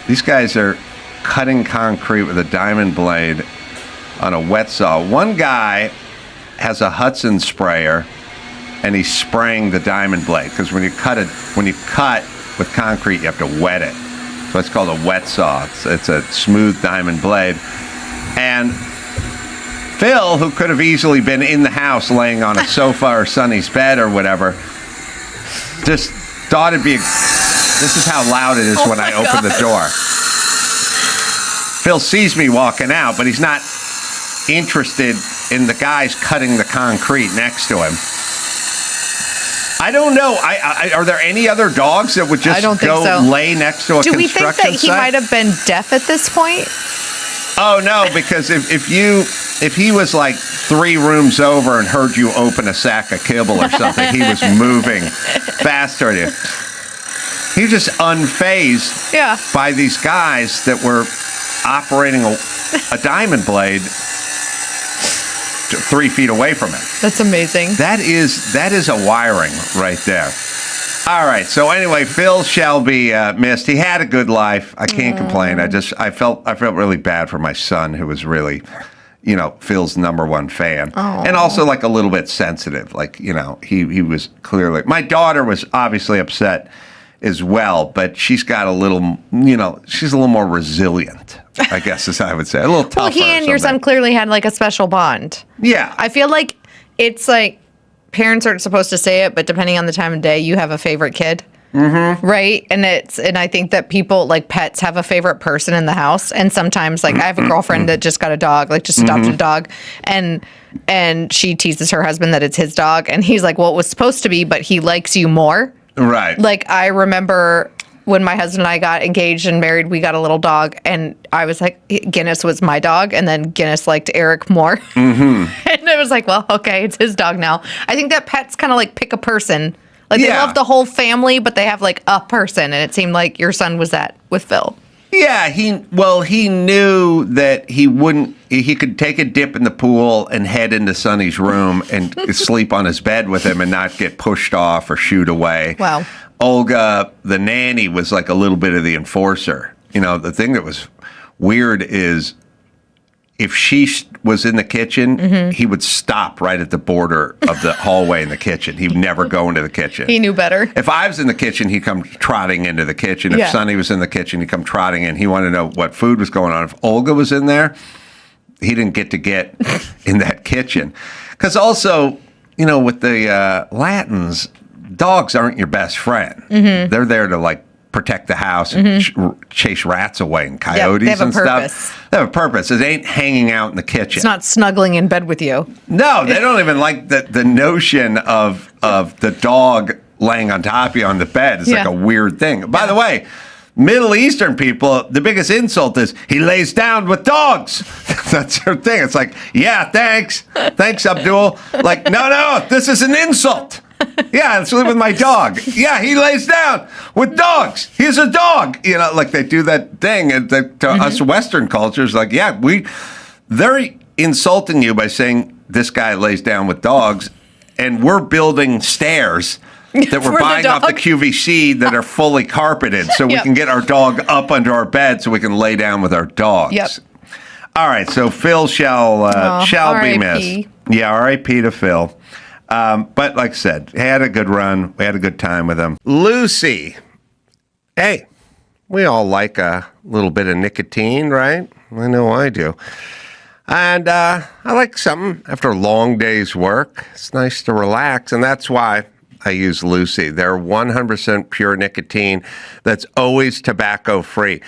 These guys are cutting concrete with a diamond blade on a wet saw. One guy has a Hudson sprayer, and he's spraying the diamond blade because when you cut with concrete, you have to wet it. So it's called a wet saw. It's a smooth diamond blade. And Phil, who could have easily been in the house laying on a sofa or Sonny's bed or whatever, just thought it'd be. This is how loud it is when I open the door. Phil sees me walking out, but he's not interested in the guys cutting the concrete next to him. I don't know. Are there any other dogs that would just
I don't think
go
so.
lay next to a
Do we think
construction
that he
site?
might have been deaf at this point?
Oh no, because if he was like 3 rooms over and heard you open a sack of kibble or something, he was moving faster than you. He was just unfazed
Yeah.
by these guys that were operating a diamond blade 3 feet away from him.
That's amazing.
That is a wiring right there. All right. So anyway, Phil shall be missed. He had a good life. I can't complain. I felt really bad for my son, who was really, Phil's number one fan, and also like a little bit sensitive. Like he was clearly. My daughter was obviously upset as well, but she's got a little, she's a little more resilient, I guess, as I would say, a little tougher.
Well, he and your son clearly had like a special bond.
Yeah.
I feel like it's like parents aren't supposed to say it, but depending on the time of day, you have a favorite kid. Mm-hmm. Right. And I think that people like pets have a favorite person in the house. And sometimes like I have a girlfriend that just got a dog, like just adopted a dog. And she teases her husband that it's his dog. And he's like, well, it was supposed to be, but he likes you more.
Right.
Like I remember when my husband and I got engaged and married, we got a little dog, and I was like, Guinness was my dog, and then Guinness liked Eric more. Mm-hmm. And it was like, well, okay, it's his dog now. I think that pets kind of like pick a person. Like they love the whole family, but they have like a person, and it seemed like your son was that with Phil.
Yeah, he knew that he could take a dip in the pool and head into Sonny's room and sleep on his bed with him and not get pushed off or shooed away.
Wow.
Olga, the nanny, was like a little bit of the enforcer. The thing that was weird is if she was in the kitchen, he would stop right at the border of the hallway in the kitchen. He'd never go into the kitchen.
He knew better.
If I was in the kitchen, he'd come trotting into the kitchen. If Sonny was in the kitchen, he'd come trotting in. He wanted to know what food was going on. If Olga was in there, he didn't get in that kitchen. Because also, with the Latins, dogs aren't your best friend. Mm-hmm. They're there to like protect the house and chase rats away and coyotes
they have a
and
purpose.
stuff. They have a purpose. It ain't hanging out in the kitchen.
It's not snuggling in bed with you.
No, they don't even like the notion of the dog laying on top of you on the bed. It's like a weird thing. By the way, Middle Eastern people, the biggest insult is he lays down with dogs. That's their thing. It's like, yeah, thanks, Abdul. Like, no, this is an insult. Yeah, I sleep with my dog. Yeah, he lays down with dogs. He's a dog. You know, like they do that thing. And to us Western cultures, like, yeah, they're insulting you by saying this guy lays down with dogs, and we're building stairs that we're buying off the QVC that are fully carpeted so we can get our dog up under our bed so we can lay down with our dogs.
Yep.
All right, so Phil shall be missed. Yeah, R.I.P. to Phil. But like I said, he had a good run. We had a good time with him. Lucy. Hey, we all like a little bit of nicotine, right? I know I do. And I like something after a long day's work. It's nice to relax, and that's why I use Lucy. They're 100% pure nicotine that's always tobacco-free.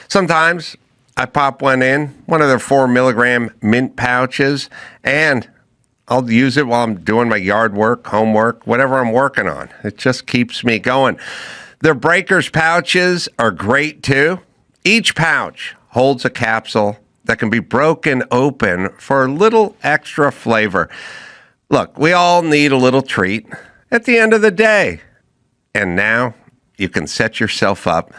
Sometimes I pop one in, one of their 4 milligram mint pouches, and I'll use it while I'm doing my yard work, homework, whatever I'm working on. It just keeps me going. Their Breakers pouches are great too. Each pouch holds a capsule that can be broken open for a little extra flavor. Look, we all need a little treat at the end of the day. And now you can set yourself up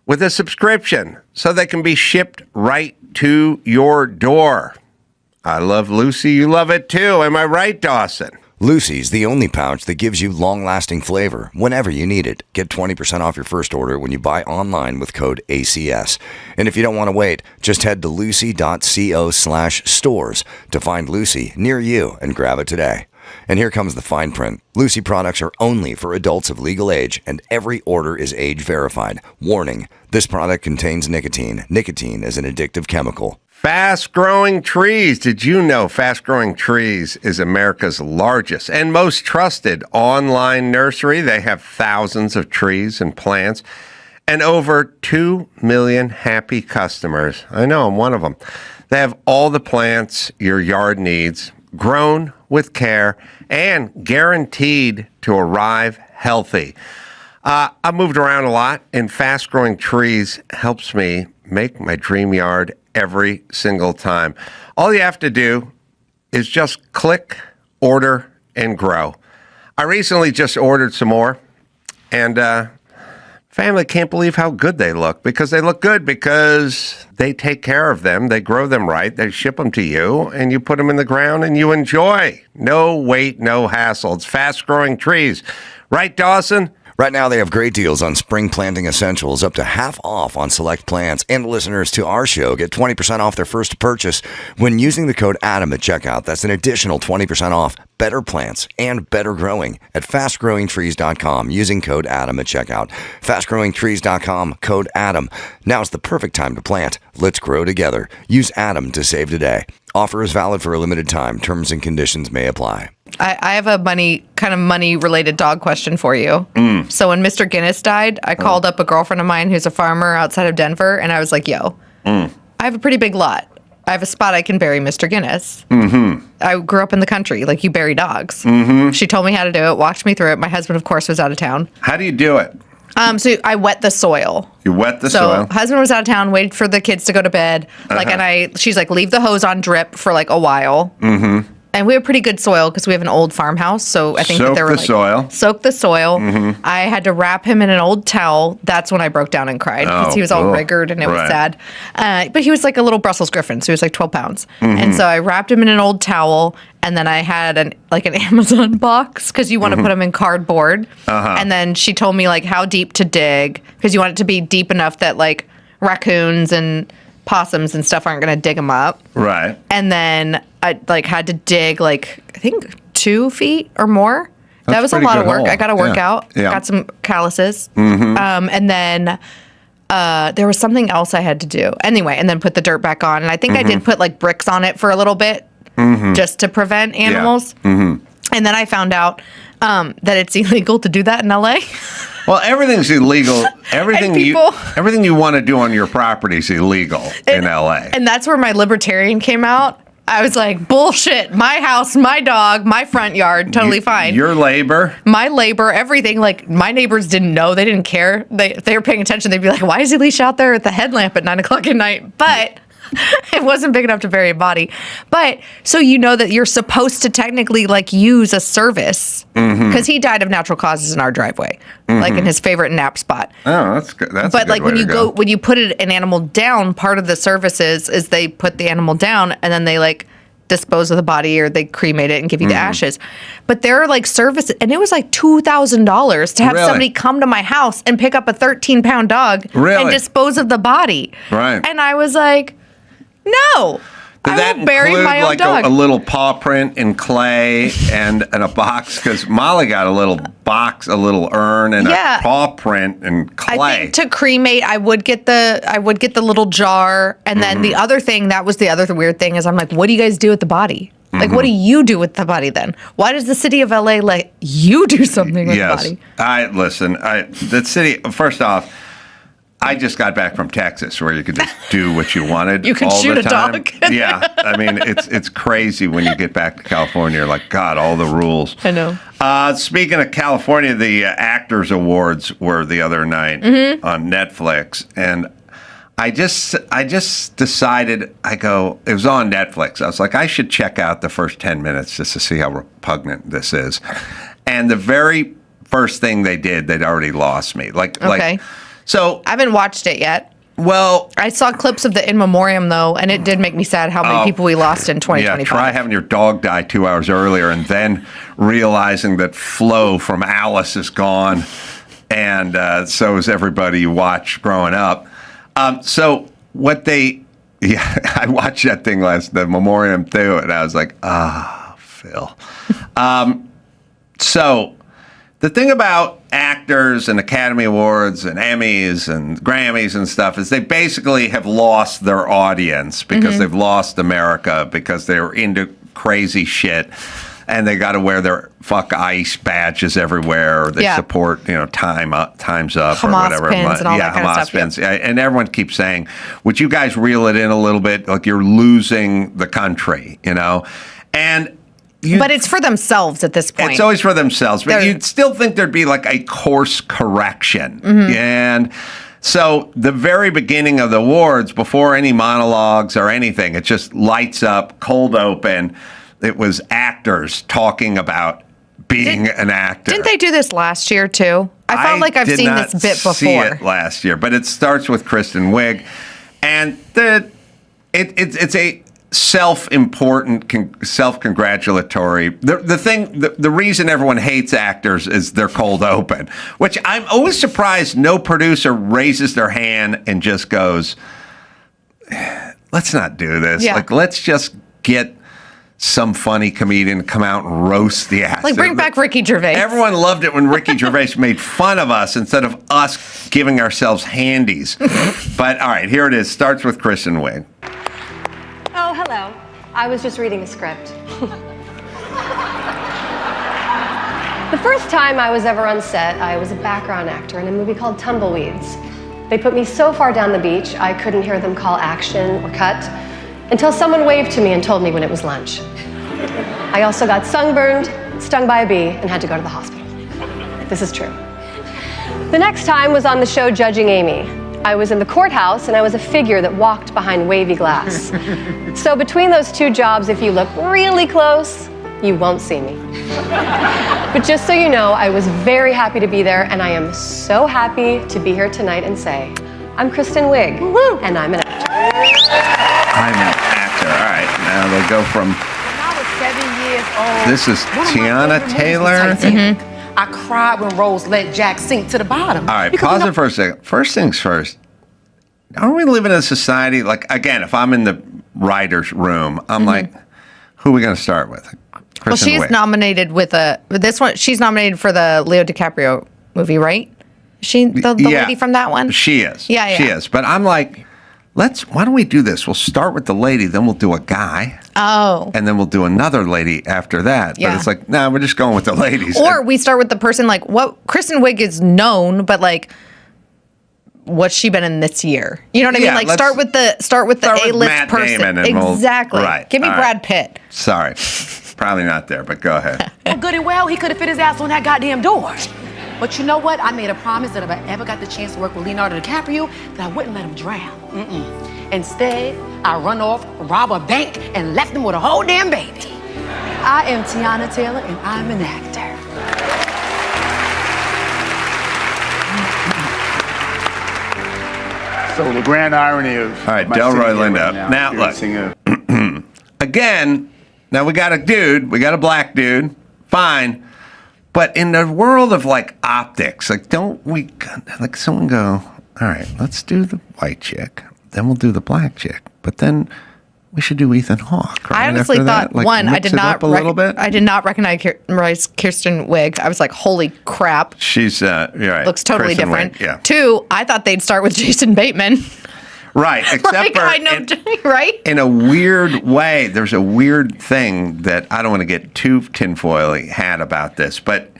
with a subscription so they can be shipped right to your door. I love Lucy. You love it too. Am I right, Dawson?
Lucy's the only pouch that gives you long-lasting flavor whenever you need it. Get 20% off your first order when you buy online with code ACS. And if you don't want to wait, just head to lucy.co/stores to find Lucy near you and grab it today. And here comes the fine print. Lucy products are only for adults of legal age, and every order is age verified. Warning, this product contains nicotine. Nicotine is an addictive chemical.
Fast Growing Trees. Did you know Fast Growing Trees is America's largest and most trusted online nursery? They have thousands of trees and plants and over 2 million happy customers. I know, I'm one of them. They have all the plants your yard needs, grown with care, and guaranteed to arrive healthy. I've moved around a lot, and Fast Growing Trees helps me make my dream yard every single time. All you have to do is just click, order, and grow. I recently just ordered some more, and family can't believe how good they look, because they look good because they take care of them. They grow them right. They ship them to you, and you put them in the ground, and you enjoy. No wait, no hassle. It's Fast Growing Trees. Right, Dawson?
Right now, they have great deals on spring planting essentials, up to half off on select plants. And listeners to our show get 20% off their first purchase when using the code ADAM at checkout. That's an additional 20% off better plants and better growing at fastgrowingtrees.com using code ADAM at checkout. Fastgrowingtrees.com, code ADAM. Now's the perfect time to plant. Let's grow together. Use ADAM to save today. Offer is valid for a limited time. Terms and conditions may apply.
I have a money-related dog question for you. So when Mr. Guinness died, I called up a girlfriend of mine who's a farmer outside of Denver, and I was like, yo, I have a pretty big lot. I have a spot I can bury Mr. Guinness. I grew up in the country. Like, you bury dogs. She told me how to do it, walked me through it. My husband, of course, was out of town.
How do you do it?
So I wet the soil.
You wet the soil?
So husband was out of town, waited for the kids to go to bed. She's like, leave the hose on drip for like a while. And we have pretty good soil because we have an old farmhouse. So I think that they were soak the soil. I had to wrap him in an old towel. That's when I brook down and cried because he was all riggered and it was sad. But he was like a little Brussels Griffin. So he was like 12 pounds. And so I wrapped him in an old towel. And then I had an Amazon box because you want to put them in cardboard. And then she told me like how deep to dig because you want it to be deep enough that like raccoons and possums and stuff aren't going to dig them up. Right. And then I had to dig I think 2 feet or more. That was a lot of work. Hole. I got to work out. Got some calluses. And then there was something else I had to do. Anyway, and then put the dirt back on. And I think I did put like bricks on it for a little bit just to prevent animals. And then I found out that it's illegal to do that in LA.
Well, everything's illegal. Everything you want to do on your property is illegal in LA. And
that's where my libertarian came out. I was like, bullshit. My house, my dog, my front yard, totally fine.
Your labor?
My labor, everything. Like, my neighbors didn't know. They didn't care. They were paying attention. They'd be like, why is Alicia out there at the headlamp at 9 o'clock at night? But It wasn't big enough to bury a body. But so you know that you're supposed to technically like use a service because he died of natural causes in our driveway, like in his favorite nap spot.
Oh, that's good. That's
But
a good
like
way
when you
to
go when you put an animal down, part of the services is they put the animal down and then they like dispose of the body or they cremate it and give you the ashes. But there are like services, and it was like $2,000 to have
Really?
somebody come to my house and pick up a 13-pound dog
Really?
and dispose of the body.
Right.
And I was like, no.
Did
I
that
will bury
include
my own
like
dog.
a little paw print in clay and a box? Because Molly got a little box, a little urn, and
Yeah.
a paw print in clay.
I think to cremate, I would get the little jar, and then the other thing that was the other weird thing is I'm like, what do you guys do with the body? Like, what do you do with the body then? Why does the city of LA let you do something with the body?
The city. First off, I just got back from Texas, where you could just do what you wanted.
You could
all
shoot
the
a
time.
dog.
Yeah, I mean it's crazy when you get back to California. You're like, God, all the rules.
I know.
Speaking of California, the Actors Awards were the other night on Netflix, and I just decided, it was on Netflix. I was like, I should check out the first 10 minutes just to see how repugnant this is. And the very first thing they did, they'd already lost me.
Okay.
So
I haven't watched it yet.
Well,
I saw clips of the In Memoriam though, and it did make me sad how many people we lost in 2025.
Yeah, try having your dog die 2 hours earlier and then realizing that Flo from Alice is gone, and so is everybody you watch growing up. I watched that thing the Memoriam too, and I was like, Phil. So the thing about actors and Academy Awards and Emmys and Grammys and stuff is they basically have lost their audience because they've lost America because they're into crazy shit and they got to wear their fuck ICE badges everywhere. Or they support, Time's Up
Hamas
or whatever.
pins and all that kind of
Hamas
stuff.
pins. Yeah. And everyone keeps saying, would you guys reel it in a little bit? Like you're losing the country, And
but it's for themselves at this point.
It's always for themselves, but you'd still think there'd be like a course correction. And so the very beginning of the awards, before any monologues or anything, it just lights up, cold open. It was actors talking about being an actor.
Didn't they do this last year too? I felt like I've seen this bit before.
See it last year, but it starts with Kristen Wiig, and it's a self-important, self-congratulatory. The reason everyone hates actors is they're cold open, which I'm always surprised no producer raises their hand and just goes, let's not do this.
Yeah.
Like, let's just get some funny comedian to come out and roast the actor.
Like bring back Ricky Gervais.
Everyone loved it when Ricky Gervais made fun of us instead of us giving ourselves handies. But all right, here it is. Starts with Kristen Wiig.
Oh, hello. I was just reading a script. The first time I was ever on set, I was a background actor in a movie called Tumbleweeds. They put me so far down the beach, I couldn't hear them call action or cut until someone waved to me and told me when it was lunch. I also got sunburned, stung by a bee, and had to go to the hospital. This is true. The next time was on the show Judging Amy. I was in the courthouse, and I was a figure that walked behind wavy glass. So between those two jobs, if you look really close, you won't see me. But just so you know, I was very happy to be there, and I am so happy to be here tonight and say, I'm Kristen Wiig, and I'm an actor.
I'm an actor. All right, now they go from...
When I was 7 years old...
This is Tiana Taylor.
I cried when Rose let Jack sink to the bottom.
All right, pause it for a second. First things first. Aren't we living in a society, like, again, if I'm in the writer's room, I'm like, who are we going to start with?
Well,
Kristen
she's
Wiig.
nominated with this one. She's nominated for the Leo DiCaprio movie, right? Is she the lady from that one?
She is.
Yeah.
She is. But I'm like, why don't we do this? We'll start with the lady, then we'll do a guy.
Oh.
And then we'll do another lady after that.
Yeah.
But it's like, we're just going with the ladies.
Or we start with the person, like, what Kristen Wiig is known, but like, what's she been in this year? You know what I mean? Like, start with the A-list
Matt
person.
Damon and
Exactly.
right.
Give me
All
Brad
right.
Pitt.
Sorry. Probably not there, but go ahead.
Well, good and well, he could have fit his ass on that goddamn door. But you know what? I made a promise that if I ever got the chance to work with Leonardo DiCaprio, that I wouldn't let him drown. Instead, I run off, rob a bank, and left them with a whole damn baby. I am Tiana Taylor, and I'm an actor.
So the grand irony of
all right,
my
Delroy
sitting here
Lindo.
right
Now look, again. Now we got a dude, we got a black dude, fine. But in the world of like optics, like don't we like someone go, all right, let's do the white chick, then we'll do the black chick, but then we should do Ethan Hawke. Right?
I honestly
After
thought
that, like,
one, I
mix
did
it
not
up a little bit.
I did not recognize Kirsten Wiig. I was like, holy crap.
She's you're right.
Looks totally
Kristen
different.
Wiig, yeah.
Two, I thought they'd start with Jason Bateman.
Right, except
like,
for
I know, right?
in a weird way, there's a weird thing that I don't want to get too tinfoily hat about this, but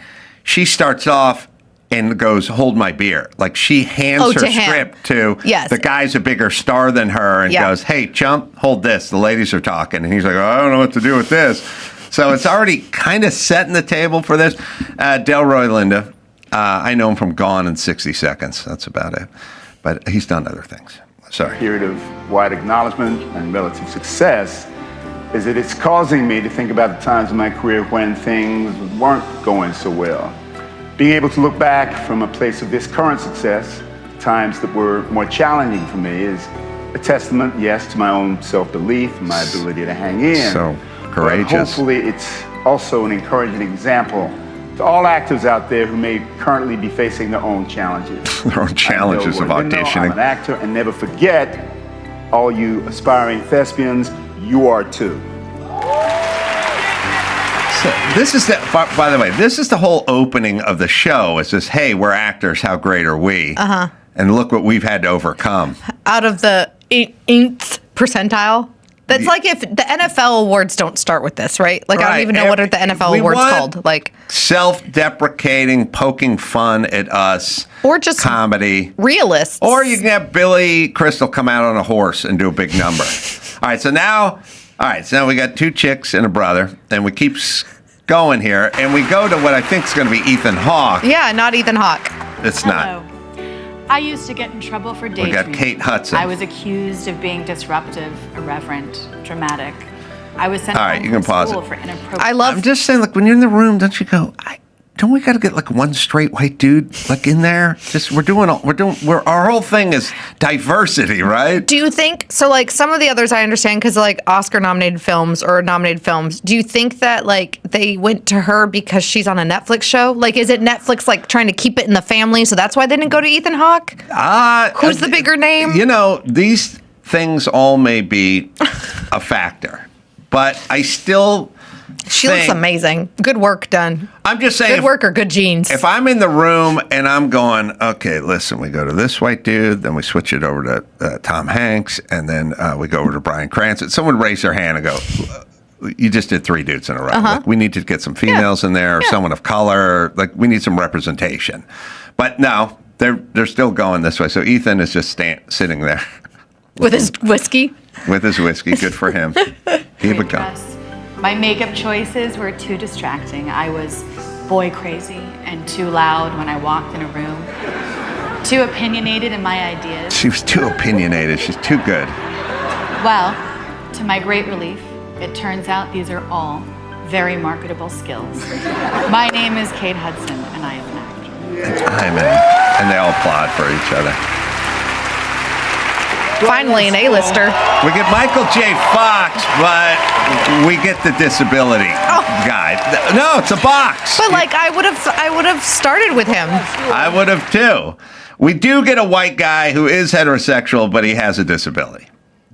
she starts off and goes, hold my beer. Like she hands her script to the guy's a bigger star than her and goes, hey, chump, hold this. The ladies are talking. And he's like, I don't know what to do with this. So it's already kind of setting the table for this. Delroy Lindo, I know him from Gone in 60 Seconds. That's about it. But he's done other things. Sorry.
Period of wide acknowledgement and relative success is that it's causing me to think about the times in my career when things weren't going so well. Being able to look back from a place of this current success, times that were more challenging for me, is a testament, yes, to my own self-belief and my ability to hang in.
So courageous.
But hopefully it's also an encouraging example to all actors out there who may currently be facing their own challenges.
Their own challenges of auditioning.
I'm an actor, and never forget, all you aspiring thespians, you are too.
So this is by the way, this is the whole opening of the show. Is this, hey, we're actors, how great are we?
Uh-huh.
And look what we've had to overcome.
Out of the 8th percentile. That's like if the NFL awards don't start with this, right? Like I don't even know what are the NFL awards called. Like
self-deprecating, poking fun at us,
or just
comedy,
realists.
Or you can have Billy Crystal come out on a horse and do a big number. All right, so now we got two chicks and a brother, and we keep going here, and we go to what I think is going to be Ethan Hawke.
Yeah, not Ethan Hawke.
It's not.
I used to get in trouble for daydreaming.
We got Kate Hudson.
I was accused of being disruptive, irreverent, dramatic. I was sent
All right,
home
you can
from
pause
school
it.
for inappropriate.
I'm just saying, like when you're in the room, don't you go? Don't we got to get like one straight white dude like in there? Just our whole thing is diversity, right?
Do you think so? Like some of the others, I understand because like Oscar nominated films or nominated films. Do you think that like they went to her because she's on a Netflix show? Like, is it Netflix like trying to keep it in the family, so that's why they didn't go to Ethan Hawke? Who's the bigger name?
You know, these things all may be a factor, but I still.
She looks amazing. Good work done.
I'm just saying.
Good work or good genes.
If I'm in the room and I'm going, okay, listen, we go to this white dude, then we switch it over to Tom Hanks, and then we go over to Bryan Cranston. Someone raise their hand and go, you just did 3 dudes in a row. Like, we need to get some females in there, or someone of color. Like, we need some representation. But no, they're still going this way. So Ethan is just sitting there.
With his whiskey?
With his whiskey. Good for him. Keep it going.
My makeup choices were too distracting. I was boy crazy and too loud when I walked in a room. Too opinionated in my ideas.
She was too opinionated. She's too good.
Well, to my great relief, it turns out these are all very marketable skills. My name is Kate Hudson, and I am an actor.
And they all applaud for each other.
Finally, an A-lister.
We get Michael J. Fox, but we get the disability guy. No, it's a box.
But like, I would have started with him.
I would have too. We do get a white guy who is heterosexual, but he has a disability.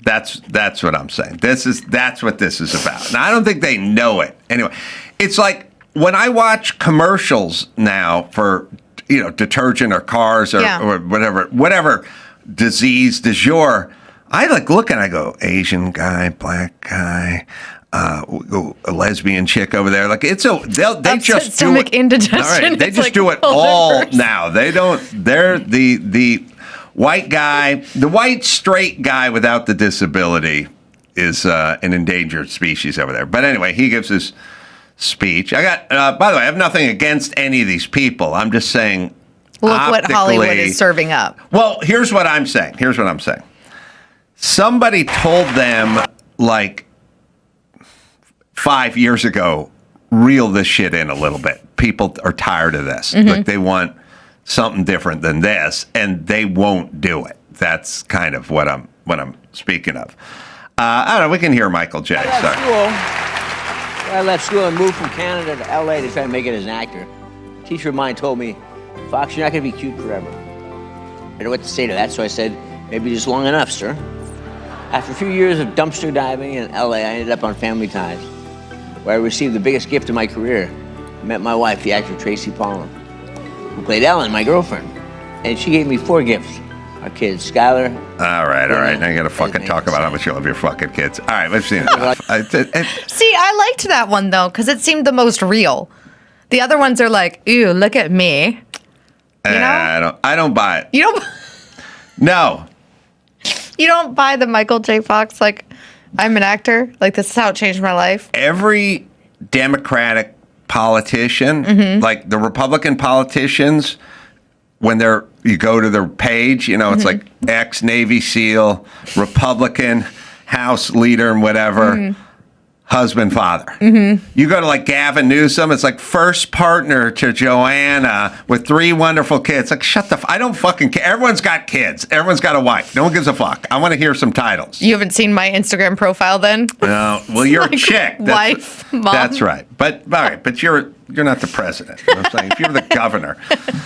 That's what I'm saying. That's what this is about. Now, I don't think they know it. Anyway, it's like when I watch commercials now for detergent or cars or whatever disease du jour, I like look and I go, Asian guy, black guy, a lesbian chick over there. Like they just
stomach indigestion.
All right, they
it's
just
like
do it all now. They don't. They're the white guy, the white straight guy without the disability is an endangered species over there. But anyway, he gives his speech. I got. By the way, I have nothing against any of these people. I'm just saying.
Look what Hollywood is serving up.
Well, here's what I'm saying. Somebody told them like 5 years ago, reel this shit in a little bit. People are tired of this. Like they want something different than this, and they won't do it. That's kind of what I'm speaking of. I don't know. We can hear Michael J.
I left school and moved from Canada to LA to try to make it as an actor. A teacher of mine told me, Fox, you're not going to be cute forever. I didn't know what to say to that, so I said, maybe just long enough, sir. After a few years of dumpster diving in LA, I ended up on Family Ties, where I received the biggest gift of my career. I met my wife, the actor Tracy Pollan, who played Ellen, my girlfriend. And she gave me 4 gifts. Our kids, Skylar.
All right. Now you got to fucking talk about how much you love your fucking kids. All right, we've seen it.
See, I liked that one, though, because it seemed the most real. The other ones are like, ew, look at me. You know?
I don't buy it.
You don't...
No.
You don't buy the Michael J. Fox, like, I'm an actor? Like, this is how it changed my life?
Every Democratic politician, like the Republican politicians, when you go to their page, it's like ex-Navy SEAL, Republican, House leader and whatever, husband, father. You go to like Gavin Newsom, it's like first partner to Joanna with 3 wonderful kids. Like, shut the I don't fucking care. Everyone's got kids. Everyone's got a wife. No one gives a fuck. I want to hear some titles.
You haven't seen my Instagram profile then?
No. Well, you're a chick.
Wife, mom.
That's right. But all right, but you're not the president. You know what I'm saying? If you're the governor.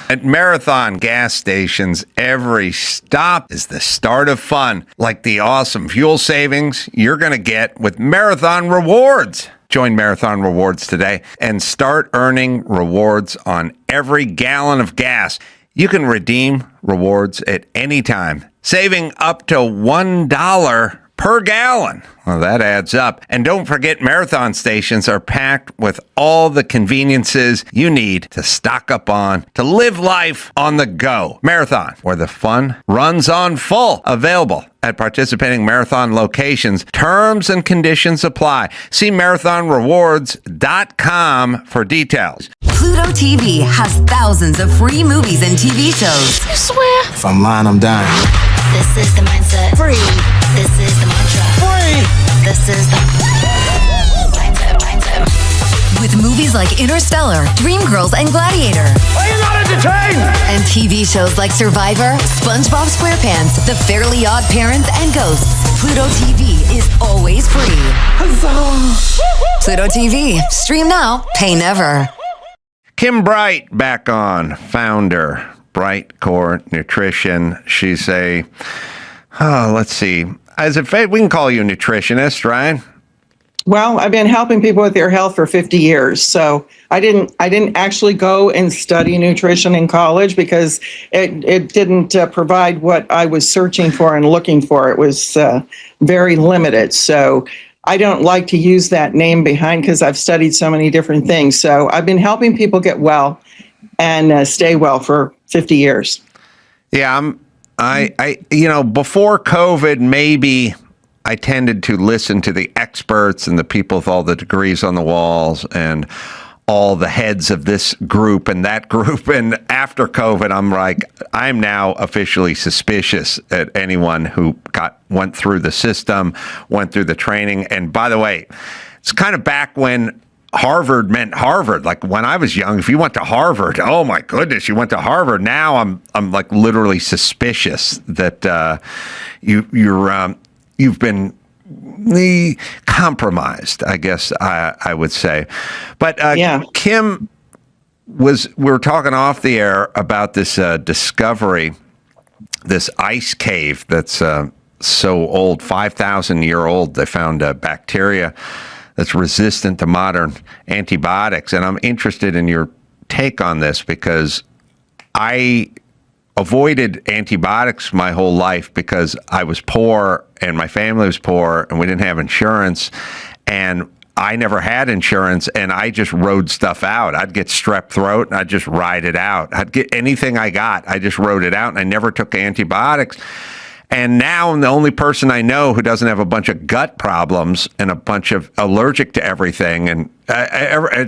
At Marathon gas stations, every stop is the start of fun, like the awesome fuel savings you're going to get with Marathon Rewards. Join Marathon Rewards today and start earning rewards on every gallon of gas. You can redeem rewards at any time, saving up to $1 per gallon. Well, that adds up. And don't forget, Marathon stations are packed with all the conveniences you need to stock up on, to live life on the go. Marathon, where the fun runs on full. Available at participating Marathon locations. Terms and conditions apply. See marathonrewards.com for details.
Pluto TV has thousands of free movies and TV shows.
You swear?
If I'm lying, I'm dying.
This is the mindset. Free. This is the mantra. Free. This is the mindset.
With movies like Interstellar, Dreamgirls, and Gladiator.
Are you not entertained?
And TV shows like Survivor, SpongeBob SquarePants, The Fairly Odd Parents, and Ghosts. Pluto TV is always free. Pluto TV. Stream now, pay never.
Kim Bright back on, founder, Bright Core Nutrition. She's let's see. As a we can call you a nutritionist, right?
Well, I've been helping people with their health for 50 years. So I didn't actually go and study nutrition in college because it didn't provide what I was searching for and looking for. It was very limited. So I don't like to use that name behind because I've studied so many different things. So I've been helping people get well and stay well for 50 years.
Yeah, before COVID, maybe I tended to listen to the experts and the people with all the degrees on the walls and all the heads of this group and that group. And after COVID, I'm now officially suspicious at anyone who went through the system, went through the training. And by the way, it's kind of back when Harvard meant Harvard. Like when I was young, if you went to Harvard, oh my goodness, you went to Harvard. Now I'm like literally suspicious that you've been compromised, I guess I would say. But Kim we were talking off the air about this discovery, this ice cave that's so old, 5,000-year-old. They found a bacteria that's resistant to modern antibiotics. And I'm interested in your take on this because I avoided antibiotics my whole life because I was poor and my family was poor and we didn't have insurance. And I never had insurance and I just rode stuff out. I'd get strep throat and I'd just ride it out. I'd get anything I got. I just rode it out and I never took antibiotics. And now I'm the only person I know who doesn't have a bunch of gut problems and a bunch of allergic to everything and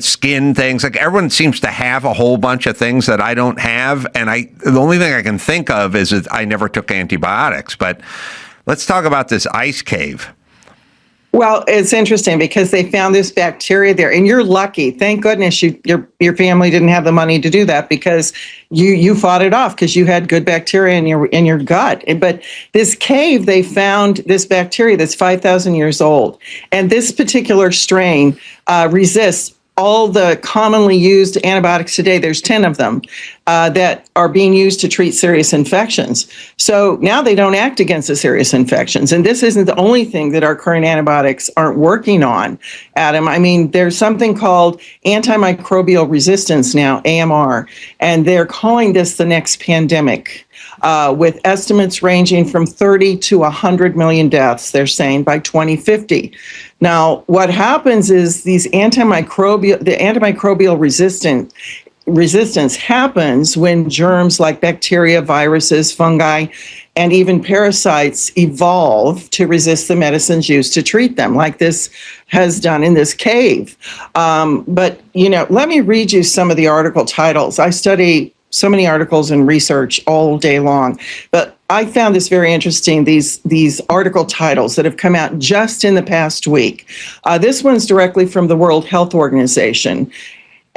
skin things. Like everyone seems to have a whole bunch of things that I don't have. And the only thing I can think of is that I never took antibiotics. But Let's talk about this ice cave.
Well, it's interesting because they found this bacteria there, and you're lucky. Thank goodness your family didn't have the money to do that, because you fought it off because you had good bacteria in your gut. But this cave, they found this bacteria that's 5,000 years old, and this particular strain resists all the commonly used antibiotics today. There's 10 of them that are being used to treat serious infections. So now they don't act against the serious infections. And this isn't the only thing that our current antibiotics aren't working on, Adam. I mean, there's something called antimicrobial resistance now, AMR, and they're calling this the next pandemic. With estimates ranging from 30 to 100 million deaths, they're saying, by 2050. Now, what happens is the antimicrobial resistance happens when germs like bacteria, viruses, fungi, and even parasites evolve to resist the medicines used to treat them, like this has done in this cave. But, let me read you some of the article titles. I study so many articles and research all day long, but I found this very interesting, these article titles that have come out just in the past week. This one's directly from the World Health Organization.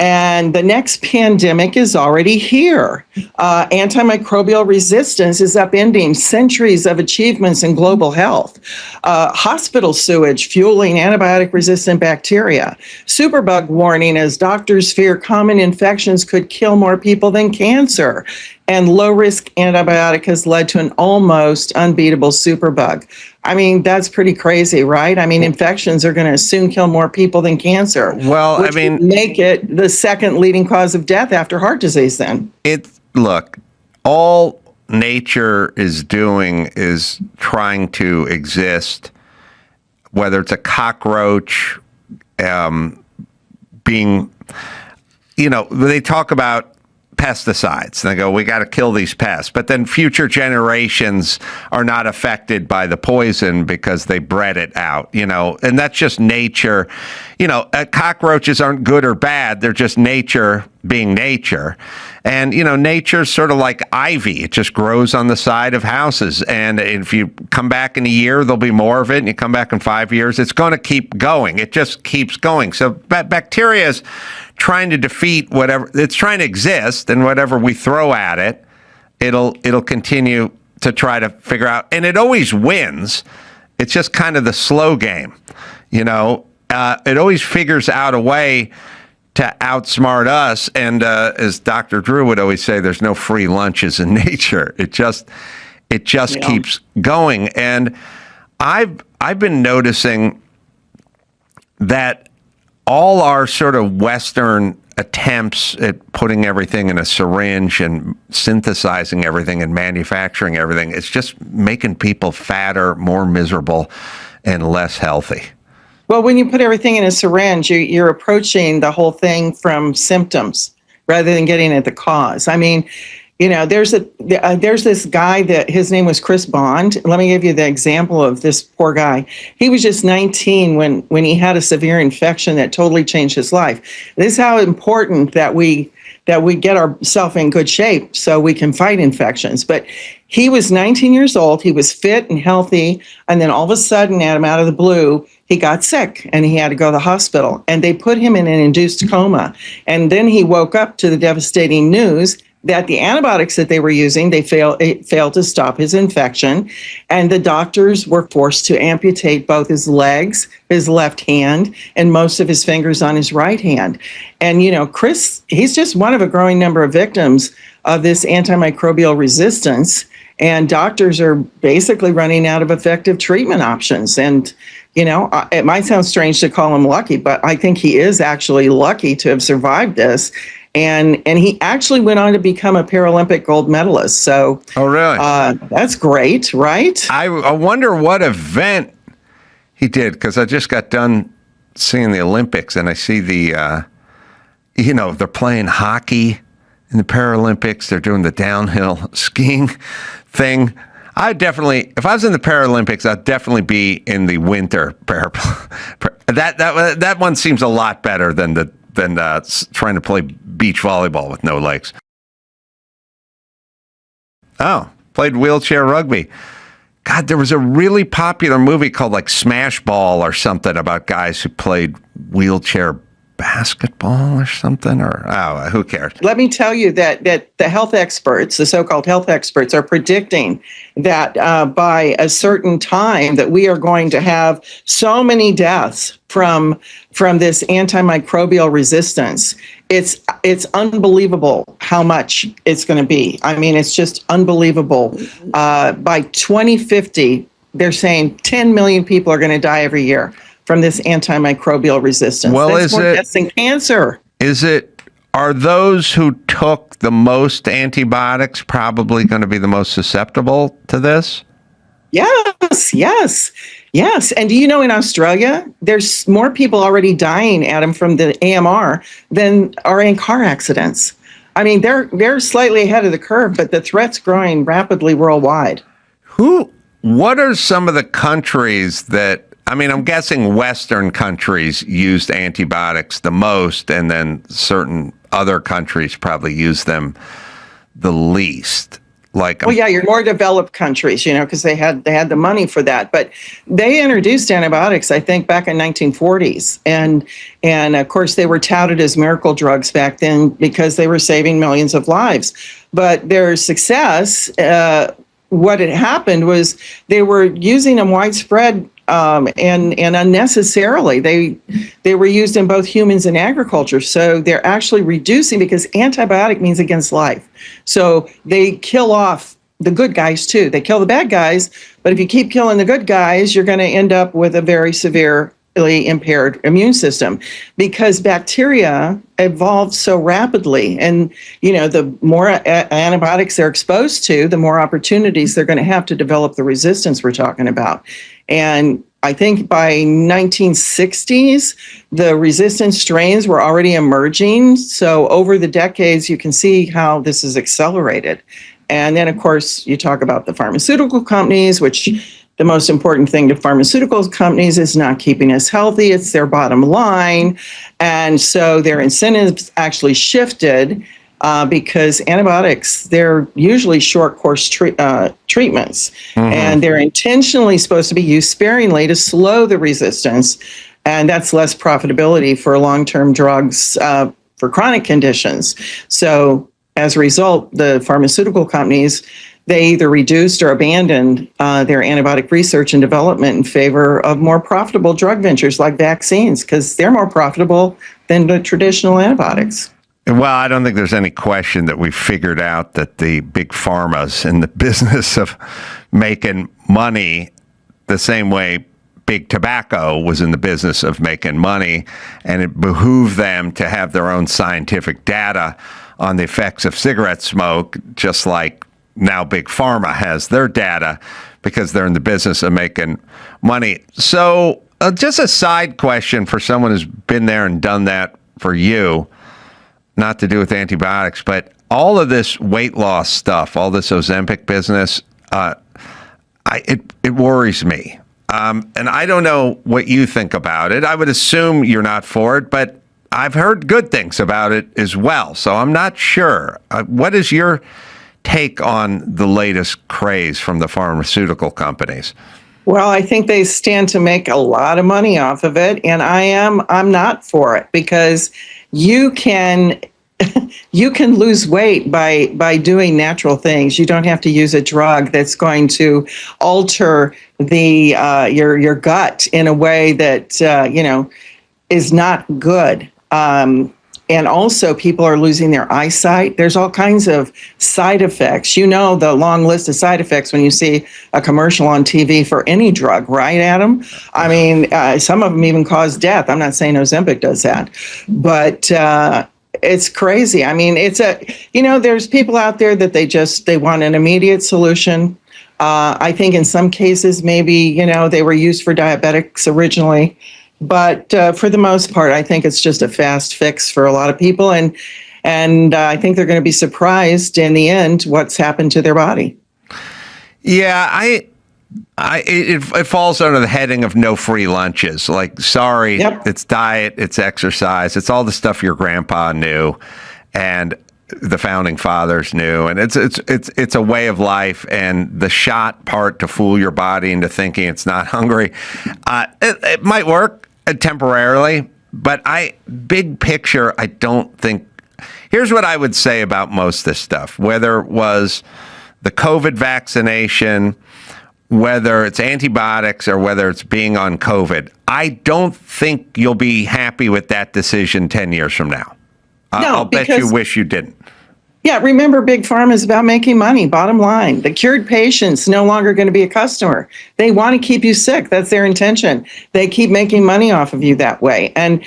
And the next pandemic is already here. Antimicrobial resistance is upending centuries of achievements in global health. Hospital sewage fueling antibiotic-resistant bacteria. Superbug warning as doctors fear common infections could kill more people than cancer. And low-risk antibiotic has led to an almost unbeatable superbug. I mean, that's pretty crazy, right? I mean, infections are going to soon kill more people than cancer.
Well,
which would make it the second leading cause of death after heart disease then.
Look, all nature is doing is trying to exist, whether it's a cockroach being, they talk about pesticides. They go, we got to kill these pests. But then future generations are not affected by the poison because they bred it out, and that's just nature. Cockroaches aren't good or bad. They're just nature being nature. And, nature's sort of like ivy. It just grows on the side of houses. And if you come back in a year, there'll be more of it. And you come back in 5 years, it's going to keep going. It just keeps going. So bacteria is trying to defeat whatever it's trying to exist, and whatever we throw at it, it'll continue to try to figure out, and it always wins. It's just kind of the slow game, it always figures out a way to outsmart us. And as Dr. Drew would always say, there's no free lunches in nature. It just keeps going. And I've been noticing that all our sort of Western attempts at putting everything in a syringe and synthesizing everything and manufacturing everything, it's just making people fatter, more miserable, and less healthy.
Well, when you put everything in a syringe, you're approaching the whole thing from symptoms rather than getting at the cause. I mean, there's this guy that his name was Chris Bond. Let me give you the example of this poor guy. He was just 19 when he had a severe infection that totally changed his life. This is how important that we get ourselves in good shape so we can fight infections. But he was 19 years old. He was fit and healthy. And then all of a sudden, Adam, out of the blue, he got sick and he had to go to the hospital. And they put him in an induced coma. And then he woke up to the devastating news that the antibiotics that they were using, it failed to stop his infection. And the doctors were forced to amputate both his legs, his left hand, and most of his fingers on his right hand. And, Chris, he's just one of a growing number of victims of this antimicrobial resistance. And doctors are basically running out of effective treatment options. And, it might sound strange to call him lucky, but I think he is actually lucky to have survived this. And he actually went on to become a Paralympic gold medalist. So,
oh, really?
That's great, right?
I wonder what event he did, because I just got done seeing the Olympics, and I see they're playing hockey in the Paralympics. They're doing the downhill skiing thing. If I was in the Paralympics, I'd definitely be in the winter that one seems a lot better than trying to play beach volleyball with no legs. Oh, played wheelchair rugby. God, there was a really popular movie called like Smash Ball or something about guys who played wheelchair basketball or something, or who cares?
Let me tell you that the health experts, the so-called health experts, are predicting that by a certain time that we are going to have so many deaths from this antimicrobial resistance. It's unbelievable how much it's going to be. I mean, it's just unbelievable. By 2050, they're saying 10 million people are going to die every year from this antimicrobial resistance.
Well,
that's more deaths than cancer.
Are those who took the most antibiotics probably going to be the most susceptible to this?
Yes. And do you know in Australia, there's more people already dying, Adam, from the AMR than are in car accidents. I mean, they're slightly ahead of the curve, but the threat's growing rapidly worldwide.
What are some of the countries that, I mean, I'm guessing Western countries used antibiotics the most, and then certain other countries probably use them the least.
Your more developed countries, because they had the money for that. But they introduced antibiotics, I think, back in 1940s, and of course they were touted as miracle drugs back then because they were saving millions of lives. But their success, what had happened was they were using them widespread. And unnecessarily, they were used in both humans and agriculture. So they're actually reducing, because antibiotic means against life. So they kill off the good guys too. They kill the bad guys, but if you keep killing the good guys, you're going to end up with a very severely impaired immune system, because bacteria evolved so rapidly. And, the more antibiotics they're exposed to, the more opportunities they're going to have to develop the resistance we're talking about. And I think by 1960s, the resistant strains were already emerging. So over the decades, you can see how this is accelerated. And then, of course, you talk about the pharmaceutical companies, which the most important thing to pharmaceutical companies is not keeping us healthy. It's their bottom line. And so their incentives actually shifted because antibiotics, they're usually short course treatments. And they're intentionally supposed to be used sparingly to slow the resistance. And that's less profitability for long-term drugs for chronic conditions. So as a result, the pharmaceutical companies, they either reduced or abandoned their antibiotic research and development in favor of more profitable drug ventures like vaccines, because they're more profitable than the traditional antibiotics.
Well, I don't think there's any question that we figured out that the big pharma's in the business of making money the same way big tobacco was in the business of making money, and it behooved them to have their own scientific data on the effects of cigarette smoke, just like now big pharma has their data, because they're in the business of making money. So just a side question for someone who's been there and done that for you, not to do with antibiotics, but all of this weight loss stuff, all this Ozempic business, it worries me. And I don't know what you think about it. I would assume you're not for it, but I've heard good things about it as well. So I'm not sure. What is your take on the latest craze from the pharmaceutical companies?
Well, I think they stand to make a lot of money off of it, and I'm not for it, because you can lose weight by doing natural things. You don't have to use a drug that's going to alter the your gut in a way that is not good. And also, people are losing their eyesight. There's all kinds of side effects. The long list of side effects when you see a commercial on TV for any drug, right, Adam? I mean, some of them even cause death. I'm not saying Ozempic does that, but it's crazy. I mean, there's people out there that they want an immediate solution. I think in some cases, maybe, they were used for diabetics originally. But for the most part, I think it's just a fast fix for a lot of people. And I think they're going to be surprised in the end what's happened to their body.
Yeah, it falls under the heading of no free lunches. Like, sorry, It's diet, it's exercise, it's all the stuff your grandpa knew. And the founding fathers knew, and it's a way of life. And the shot part to fool your body into thinking it's not hungry, it might work temporarily, but big picture, I don't think. Here's what I would say about most of this stuff, whether it was the COVID vaccination, whether it's antibiotics, or whether it's being on COVID. I don't think you'll be happy with that decision 10 years from now. I'll bet you wish you didn't.
Yeah, remember, Big Pharma is about making money, bottom line. The cured patient's no longer going to be a customer. They want to keep you sick. That's their intention. They keep making money off of you that way. And,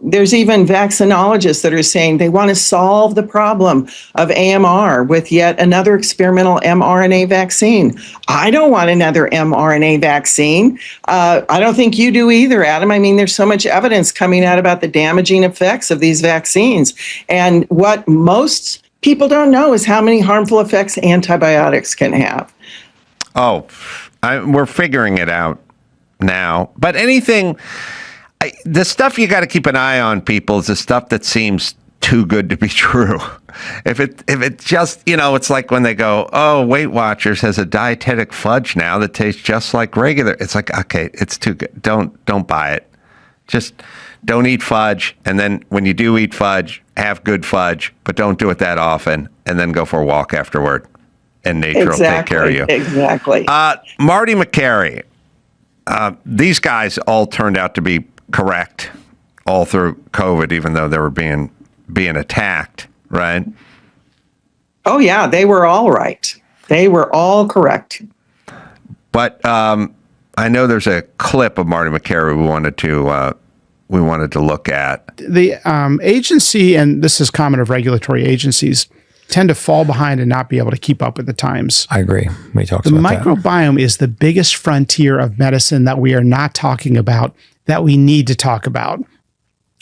there's even vaccinologists that are saying they want to solve the problem of AMR with yet another experimental mRNA vaccine. I don't want another mRNA vaccine. I don't think you do either, Adam. I mean, there's so much evidence coming out about the damaging effects of these vaccines. And what most people don't know is how many harmful effects antibiotics can have.
Oh, we're figuring it out now. But the stuff you got to keep an eye on, people, is the stuff that seems too good to be true. If it just, it's like when they go, oh, Weight Watchers has a dietetic fudge now that tastes just like regular. It's like, okay, it's too good. Don't buy it. Just don't eat fudge. And then when you do eat fudge, have good fudge, but don't do it that often. And then go for a walk afterward. And nature will take care of you.
Exactly.
Marty McCary. These guys all turned out to be correct all through COVID, even though they were being attacked, right?
Oh, yeah, they were all right. They were all correct.
But I know there's a clip of Marty McCary we wanted to look at.
The agency, and this is common of regulatory agencies, tend to fall behind and not be able to keep up with the times.
I agree. We talked
about
that.
The microbiome is the biggest frontier of medicine that we are not talking about, that we need to talk about.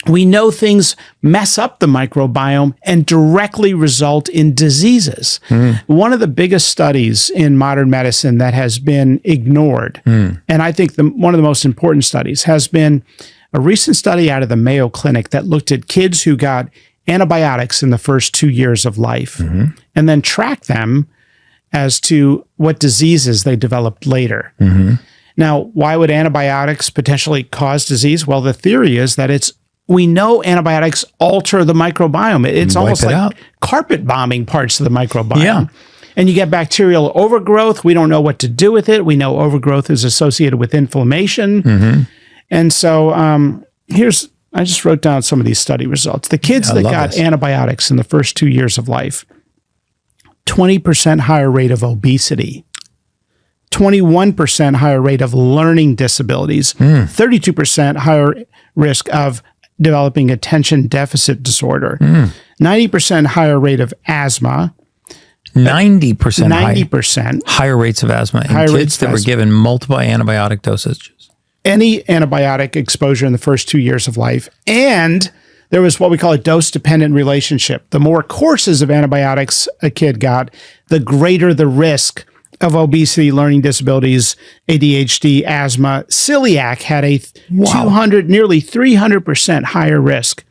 We know things mess up the microbiome and directly result in diseases. One of the biggest studies in modern medicine that has been ignored, and I think one of the most important studies, has been a recent study out of the Mayo Clinic that looked at kids who got antibiotics in the first 2 years of life and then tracked them as to what diseases they developed later. Now, why would antibiotics potentially cause disease? Well, the theory is that we know antibiotics alter the microbiome. It's almost like carpet bombing parts of the microbiome.
Yeah.
And you get bacterial overgrowth. We don't know what to do with it. We know overgrowth is associated with inflammation. And so I just wrote down some of these study results. The kids that got antibiotics in the first 2 years of life, 20% higher rate of obesity, 21% higher rate of learning disabilities, 32% higher risk of developing attention deficit disorder, 90% higher rate of asthma,
90% higher rates of asthma in kids that were given multiple antibiotic dosages.
Any antibiotic exposure in the first 2 years of life. And there was what we call a dose-dependent relationship. The more courses of antibiotics a kid got, the greater the risk of obesity, learning disabilities, ADHD, asthma. Celiac had a nearly 300% higher risk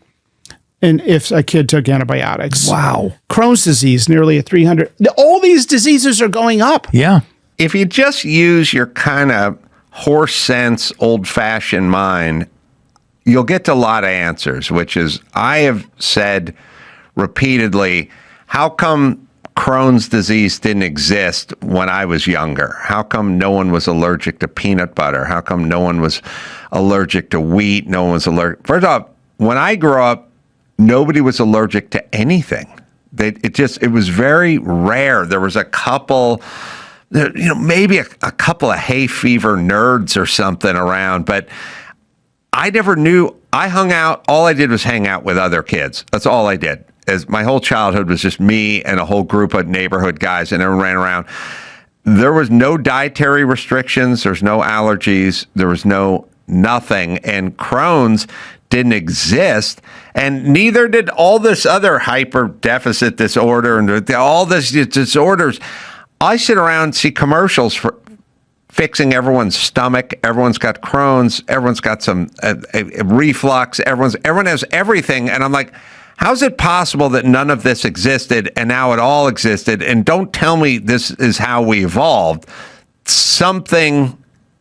if a kid took antibiotics.
Wow.
Crohn's disease, nearly a 300. All these diseases are going up.
Yeah.
If you just use your kind of horse sense, old-fashioned mind, you'll get to a lot of answers, which is, I have said repeatedly, how come Crohn's disease didn't exist when I was younger? How come no one was allergic to peanut butter? How come no one was allergic to wheat? No one was allergic. First off, when I grew up, nobody was allergic to anything. It was very rare. There was a couple, maybe a couple of hay fever nerds or something around, but I never knew. I hung out. All I did was hang out with other kids. That's all I did. As my whole childhood was just me and a whole group of neighborhood guys, and everyone ran around. There was no dietary restrictions. There's no allergies. There was nothing. And Crohn's didn't exist, and neither did all this other hyper deficit disorder and all these disorders. I sit around and see commercials for fixing everyone's stomach. Everyone's got Crohn's. Everyone's got some reflux. Everyone has everything. And I'm like, How's it possible that none of this existed and now it all existed? And don't tell me this is how we evolved.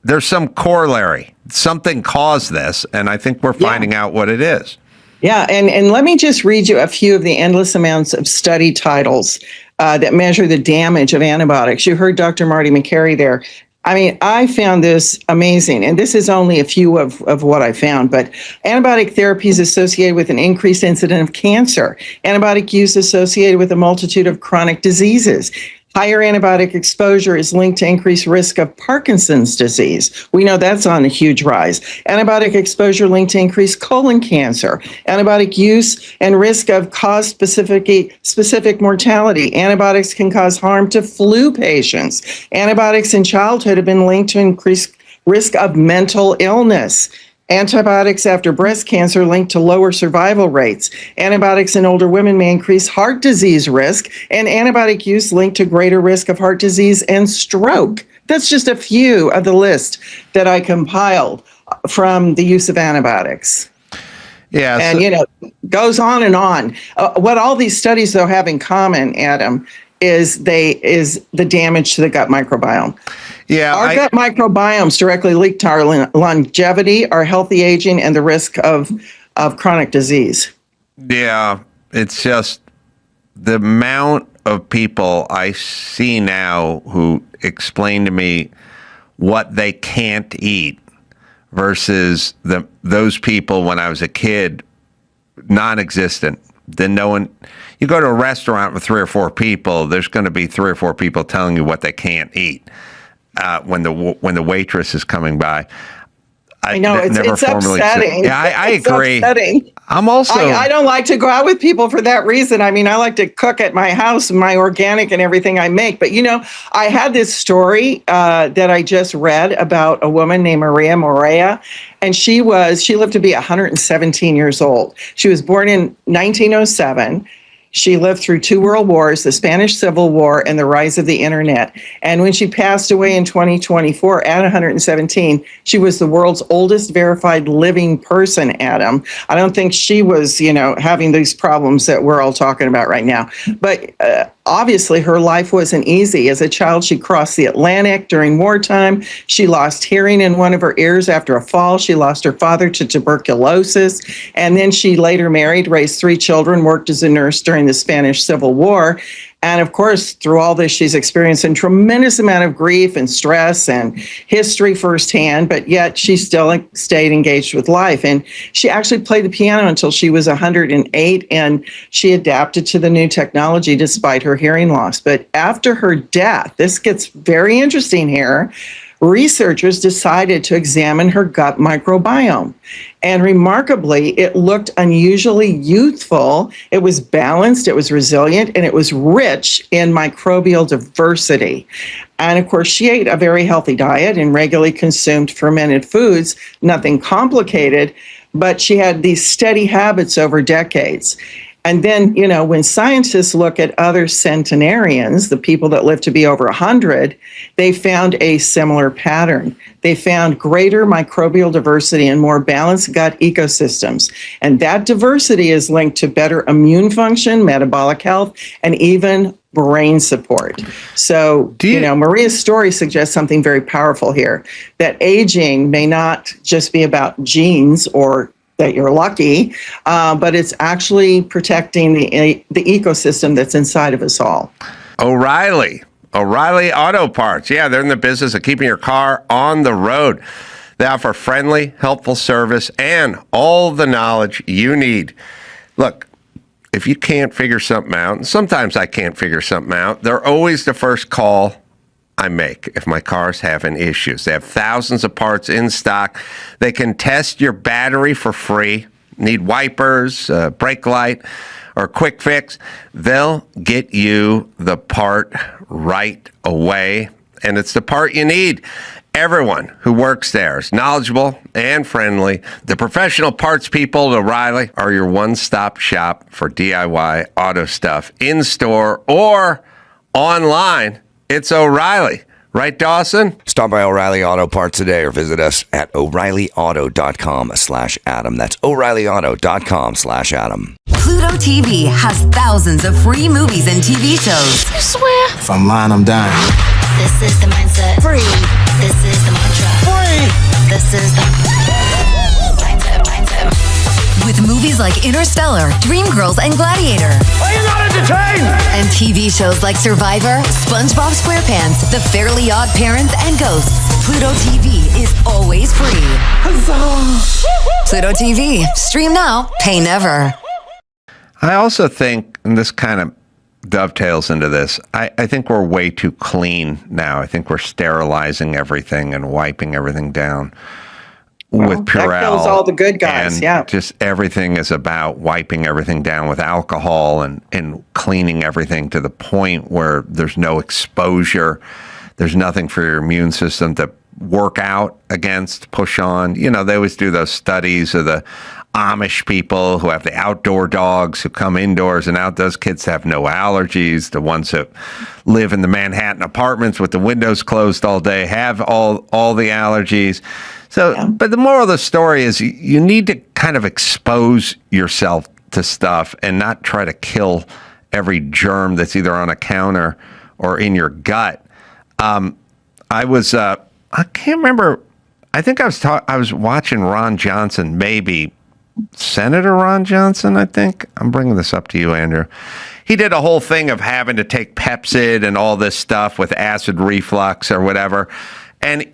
There's some corollary. Something caused this, and I think we're finding out what it is.
Yeah, and let me just read you a few of the endless amounts of study titles that measure the damage of antibiotics. You heard Dr. Marty McCary there. I mean, I found this amazing, and this is only a few of what I found, but antibiotic therapy is associated with an increased incidence of cancer. Antibiotic use associated with a multitude of chronic diseases. Higher antibiotic exposure is linked to increased risk of Parkinson's disease. We know that's on a huge rise. Antibiotic exposure linked to increased colon cancer. Antibiotic use and risk of cause-specific mortality. Antibiotics can cause harm to flu patients. Antibiotics in childhood have been linked to increased risk of mental illness. Antibiotics after breast cancer linked to lower survival rates. Antibiotics in older women may increase heart disease risk, and antibiotic use linked to greater risk of heart disease and stroke. That's just a few of the list that I compiled from the use of antibiotics.
Yeah,
and goes on and on. What all these studies though have in common, Adam, is the damage to the gut microbiome.
Yeah,
our gut microbiomes directly link to our longevity, our healthy aging, and the risk of chronic disease.
Yeah, it's just the amount of people I see now who explain to me what they can't eat versus those people when I was a kid, non-existent. Then no one. You go to a restaurant with 3 or 4 people, there's going to be 3 or 4 people telling you what they can't eat when the waitress is coming by.
I know it's upsetting.
Yeah, I agree.
Upsetting.
I'm also.
I don't like to go out with people for that reason. I mean, I like to cook at my house, my organic and everything I make. But I had this story that I just read about a woman named Maria Morea, and she lived to be 117 years old. She was born in 1907. She lived through 2 world wars, the Spanish Civil War, and the rise of the internet. And when she passed away in 2024 at 117, she was the world's oldest verified living person, Adam. I don't think she was, having these problems that we're all talking about right now. But obviously, her life wasn't easy. As a child, she crossed the Atlantic during wartime. She lost hearing in one of her ears after a fall. She lost her father to tuberculosis. And then she later married, raised 3 children, worked as a nurse during the Spanish Civil War. And of course, through all this, she's experiencing tremendous amount of grief and stress and history firsthand, but yet she still stayed engaged with life. And she actually played the piano until she was 108, and she adapted to the new technology despite her hearing loss. But after her death, this gets very interesting here, researchers decided to examine her gut microbiome. And remarkably, it looked unusually youthful. It was balanced, it was resilient, and it was rich in microbial diversity. And of course, she ate a very healthy diet and regularly consumed fermented foods, nothing complicated, but she had these steady habits over decades. And then, when scientists look at other centenarians, the people that live to be over 100, they found a similar pattern. They found greater microbial diversity and more balanced gut ecosystems. And that diversity is linked to better immune function, metabolic health, and even brain support. So, Maria's story suggests something very powerful here, that aging may not just be about genes or that you're lucky, but it's actually protecting the ecosystem that's inside of us all.
O'Reilly Auto Parts. Yeah, they're in the business of keeping your car on the road. They offer friendly, helpful service and all the knowledge you need. Look, if you can't figure something out, and sometimes I can't figure something out, they're always the first call I make if my car's having issues. They have thousands of parts in stock. They can test your battery for free. Need wipers, brake light, or quick fix. They'll get you the part right away, and it's the part you need. Everyone who works there is knowledgeable and friendly. The professional parts people at O'Reilly are your one-stop shop for DIY auto stuff in store or online. It's O'Reilly. Right, Dawson?
Stop by O'Reilly Auto Parts today or visit us at O'ReillyAuto.com/Adam. That's O'ReillyAuto.com/Adam.
Pluto TV has thousands of free movies and TV shows.
You swear?
If I'm lying, I'm dying.
This is the mindset. Free. This is the mantra. Free. This is the mindset.
With movies like Interstellar, Dreamgirls, and Gladiator.
Are you not entertained?
And TV shows like Survivor, SpongeBob SquarePants, The Fairly Odd Parents, and Ghosts. Pluto TV is always free. Pluto TV. Stream now, pay never.
I also think, and this kind of dovetails into this, I think we're way too clean now. I think we're sterilizing everything and wiping everything down with Purell.
That kills all the good guys,
and
yeah.
just everything is about wiping everything down with alcohol and cleaning everything to the point where there's no exposure. There's nothing for your immune system to work out against, push on. You know, they always do those studies of the Amish people who have the outdoor dogs who come indoors and out. Those kids have no allergies. The ones that live in the Manhattan apartments with the windows closed all day have all the allergies. So, but the moral of the story is you need to kind of expose yourself to stuff and not try to kill every germ that's either on a counter or in your gut. I can't remember. I think I was watching Ron Johnson, maybe Senator Ron Johnson, I think. I'm bringing this up to you, Andrew. He did a whole thing of having to take Pepcid and all this stuff with acid reflux or whatever. And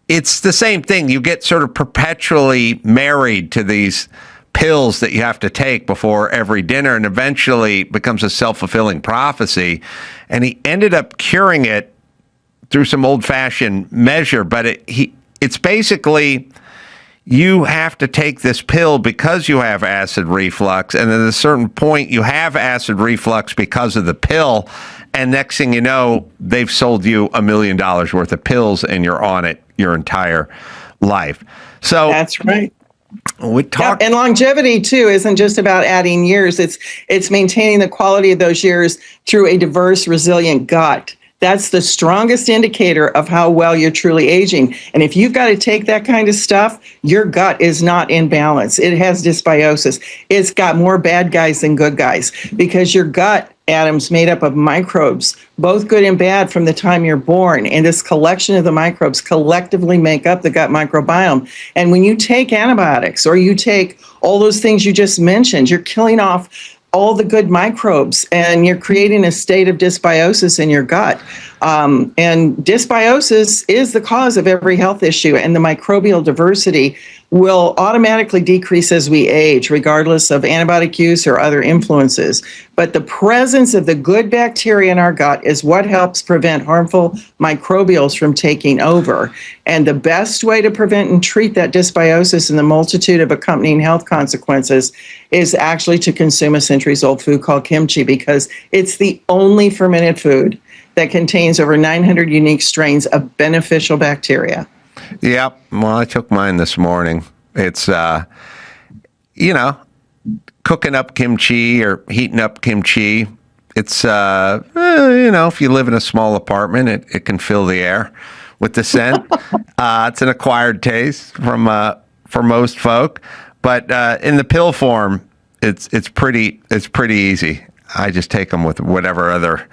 it's the same thing. You get sort of perpetually married to these pills that you have to take before every dinner, and eventually becomes a self-fulfilling prophecy. And he ended up curing it through some old-fashioned measure, but it's basically you have to take this pill because you have acid reflux, and at a certain point you have acid reflux because of the pill, and next thing you know, they've sold you $1 million worth of pills and you're on it your entire life. So
that's right.
We talk,
and longevity too isn't just about adding years. It's maintaining the quality of those years through a diverse, resilient gut. That's the strongest indicator of how well you're truly aging. And if you've got to take that kind of stuff, your gut is not in balance. It has dysbiosis. It's got more bad guys than good guys because your gut, Adam's made up of microbes, both good and bad from the time you're born. And this collection of the microbes collectively make up the gut microbiome. And when you take antibiotics or you take all those things you just mentioned, you're killing off all the good microbes, and you're creating a state of dysbiosis in your gut. And dysbiosis is the cause of every health issue, and the microbial diversity will automatically decrease as we age, regardless of antibiotic use or other influences. But the presence of the good bacteria in our gut is what helps prevent harmful microbials from taking over. And the best way to prevent and treat that dysbiosis and the multitude of accompanying health consequences is actually to consume a centuries-old food called kimchi, because it's the only fermented food that contains over 900 unique strains of beneficial bacteria.
Yep. Well, I took mine this morning. It's, cooking up kimchi or heating up kimchi. It's, if you live in a small apartment, it can fill the air with the scent. It's an acquired taste for most folk, but in the pill form, it's pretty easy. I just take them with whatever other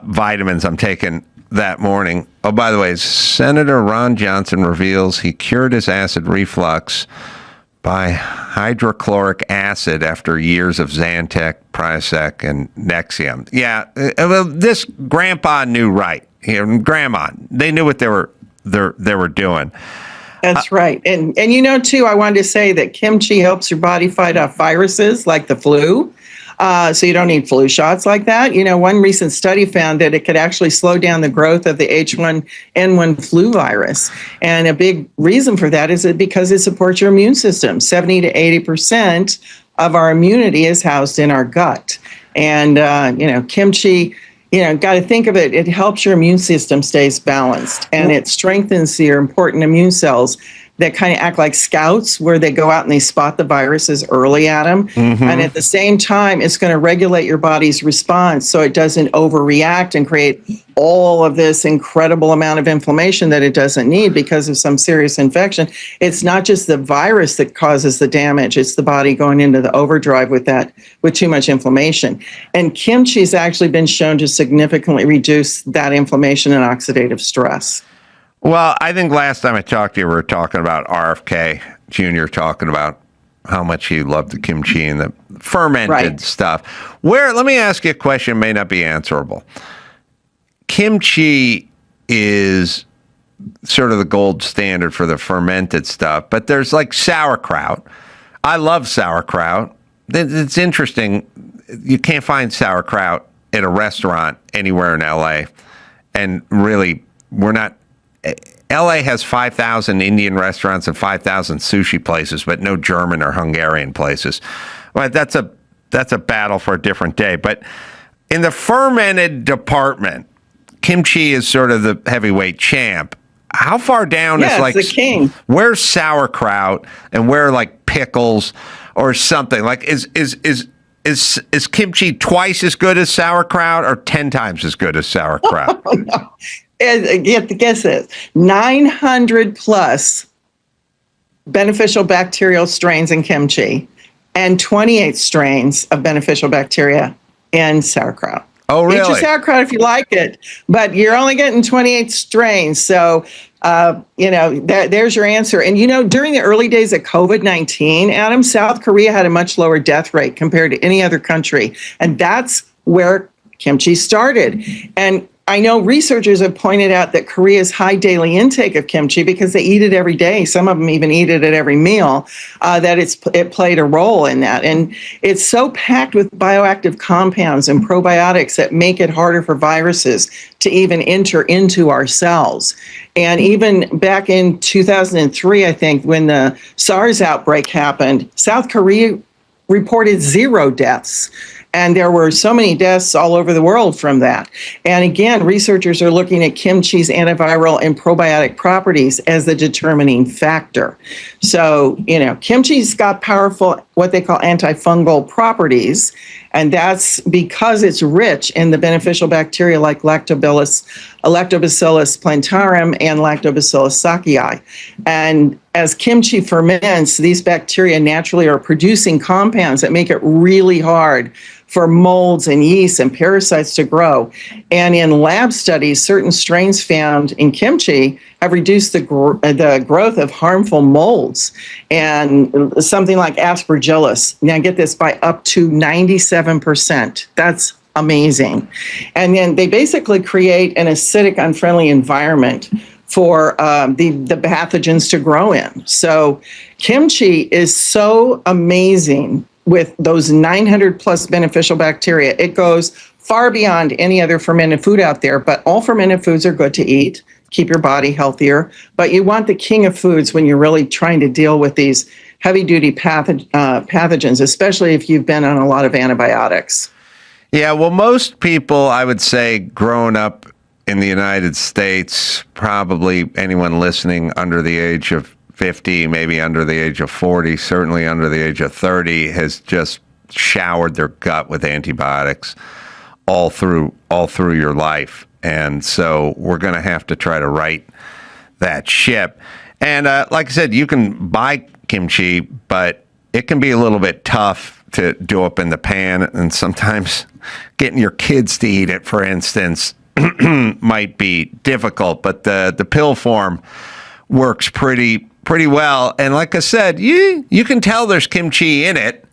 vitamins I'm taking that morning. Oh, by the way, Senator Ron Johnson reveals he cured his acid reflux by hydrochloric acid after years of Zantac, Prilosec, and Nexium. Yeah, well, this grandpa knew right. Grandma, they knew what they were doing.
That's right. And too, I wanted to say that kimchi helps your body fight off viruses like the flu. So you don't need flu shots like that. One recent study found that it could actually slow down the growth of the H1N1 flu virus. And a big reason for that is because it supports your immune system. 70 to 80% of our immunity is housed in our gut. And, kimchi, got to think of it. It helps your immune system stays balanced, and it strengthens your important immune cells that kind of act like scouts, where they go out and they spot the viruses early, Adam. And at the same time, it's going to regulate your body's response so it doesn't overreact and create all of this incredible amount of inflammation that it doesn't need because of some serious infection. It's not just the virus that causes the damage, it's the body going into the overdrive with too much inflammation. And kimchi has actually been shown to significantly reduce that inflammation and oxidative stress.
Well, I think last time I talked to you, we were talking about RFK Jr. talking about how much he loved the kimchi and the fermented stuff. Let me ask you a question, may not be answerable. Kimchi is sort of the gold standard for the fermented stuff, but there's like sauerkraut. I love sauerkraut. It's interesting. You can't find sauerkraut at a restaurant anywhere in LA. And really, LA has 5,000 Indian restaurants and 5,000 sushi places, but no German or Hungarian places. Well, that's a battle for a different day. But in the fermented department, kimchi is sort of the heavyweight champ. How far down is like
the king?
Where's sauerkraut and where like pickles or something? Like is kimchi twice as good as sauerkraut or 10 times as good as sauerkraut?
No. Guess this: 900 plus beneficial bacterial strains in kimchi and 28 strains of beneficial bacteria in sauerkraut.
Oh, really?
Eat your sauerkraut if you like it, but you're only getting 28 strains. So, there's your answer. And, during the early days of COVID-19, Adam, South Korea had a much lower death rate compared to any other country. And that's where kimchi started. And I know researchers have pointed out that Korea's high daily intake of kimchi, because they eat it every day, some of them even eat it at every meal, that it played a role in that. And it's so packed with bioactive compounds and probiotics that make it harder for viruses to even enter into our cells. And even back in 2003, I think, when the SARS outbreak happened, South Korea reported 0 deaths. And there were so many deaths all over the world from that. And again, researchers are looking at kimchi's antiviral and probiotic properties as the determining factor. So, kimchi's got powerful, what they call antifungal properties. And that's because it's rich in the beneficial bacteria like Lactobacillus plantarum and Lactobacillus sakei. And as kimchi ferments, these bacteria naturally are producing compounds that make it really hard for molds and yeast and parasites to grow. And in lab studies, certain strains found in kimchi have reduced the growth of harmful molds, and something like Aspergillus. Now get this, by up to 97%. That's amazing. And then they basically create an acidic, unfriendly environment for the pathogens to grow in. So kimchi is so amazing with those 900 plus beneficial bacteria. It goes far beyond any other fermented food out there, but all fermented foods are good to eat, keep your body healthier. But you want the king of foods when you're really trying to deal with these heavy-duty pathogens, especially if you've been on a lot of antibiotics.
Yeah, well, most people, I would say, growing up in the United States, probably anyone listening under the age of 50, maybe under the age of 40, certainly under the age of 30, has just showered their gut with antibiotics all through your life. And so we're going to have to try to right that ship. And like I said, you can buy kimchi, but it can be a little bit tough to do up in the pan. And sometimes getting your kids to eat it, for instance, might be difficult. But the pill form works pretty well. And like I said, you can tell there's kimchi in it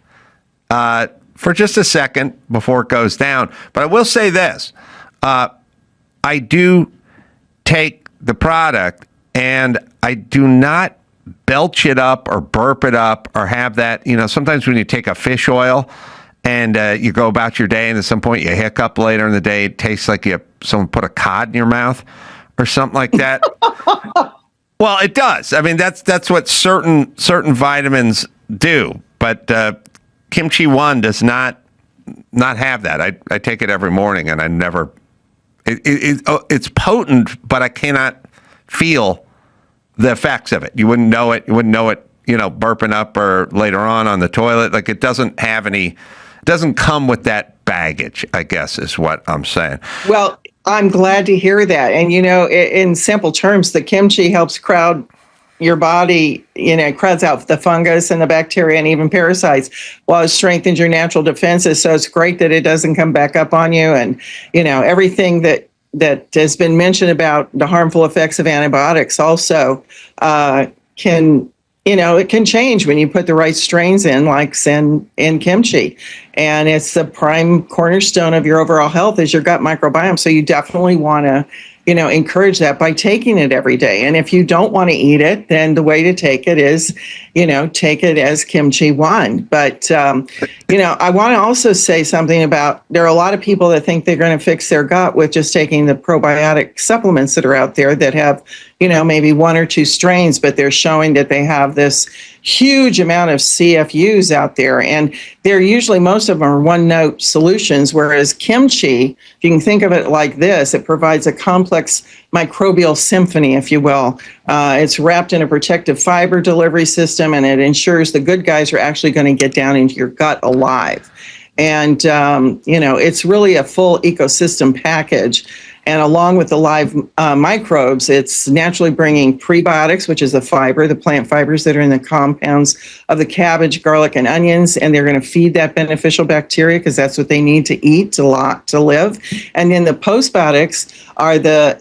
for just a second before it goes down. But I will say this. I do take the product and I do not belch it up or burp it up or have that. Sometimes when you take a fish oil and you go about your day and at some point you hiccup later in the day, it tastes like someone put a cod in your mouth or something like that. Well, it does. I mean, that's what certain vitamins do. But Kimchi One does not have that. I take it every morning, and I never. It's potent, but I cannot feel the effects of it. You wouldn't know it. You wouldn't know it, burping up or later on the toilet. Like, it doesn't come with that baggage, I guess is what I'm saying.
Well, I'm glad to hear that. And, in simple terms, the kimchi helps crowd your body, crowds out the fungus and the bacteria and even parasites, while it strengthens your natural defenses. So it's great that it doesn't come back up on you. And, everything that has been mentioned about the harmful effects of antibiotics also it can change when you put the right strains in, like in kimchi. And it's the prime cornerstone of your overall health is your gut microbiome. So you definitely want to, encourage that by taking it every day. And if you don't want to eat it, then the way to take it is, take it as kimchi one. But, I want to also say something about, there are a lot of people that think they're going to fix their gut with just taking the probiotic supplements that are out there that have, maybe one or two strains, but they're showing that they have this huge amount of CFUs out there. And they're usually, most of them are one-note solutions, whereas kimchi, if you can think of it like this, it provides a complex microbial symphony, if you will. It's wrapped in a protective fiber delivery system, and it ensures the good guys are actually going to get down into your gut alive. And, it's really a full ecosystem package. And along with the live microbes, it's naturally bringing prebiotics, which is the fiber, the plant fibers that are in the compounds of the cabbage, garlic, and onions. And they're going to feed that beneficial bacteria because that's what they need to eat to live. And then the postbiotics are the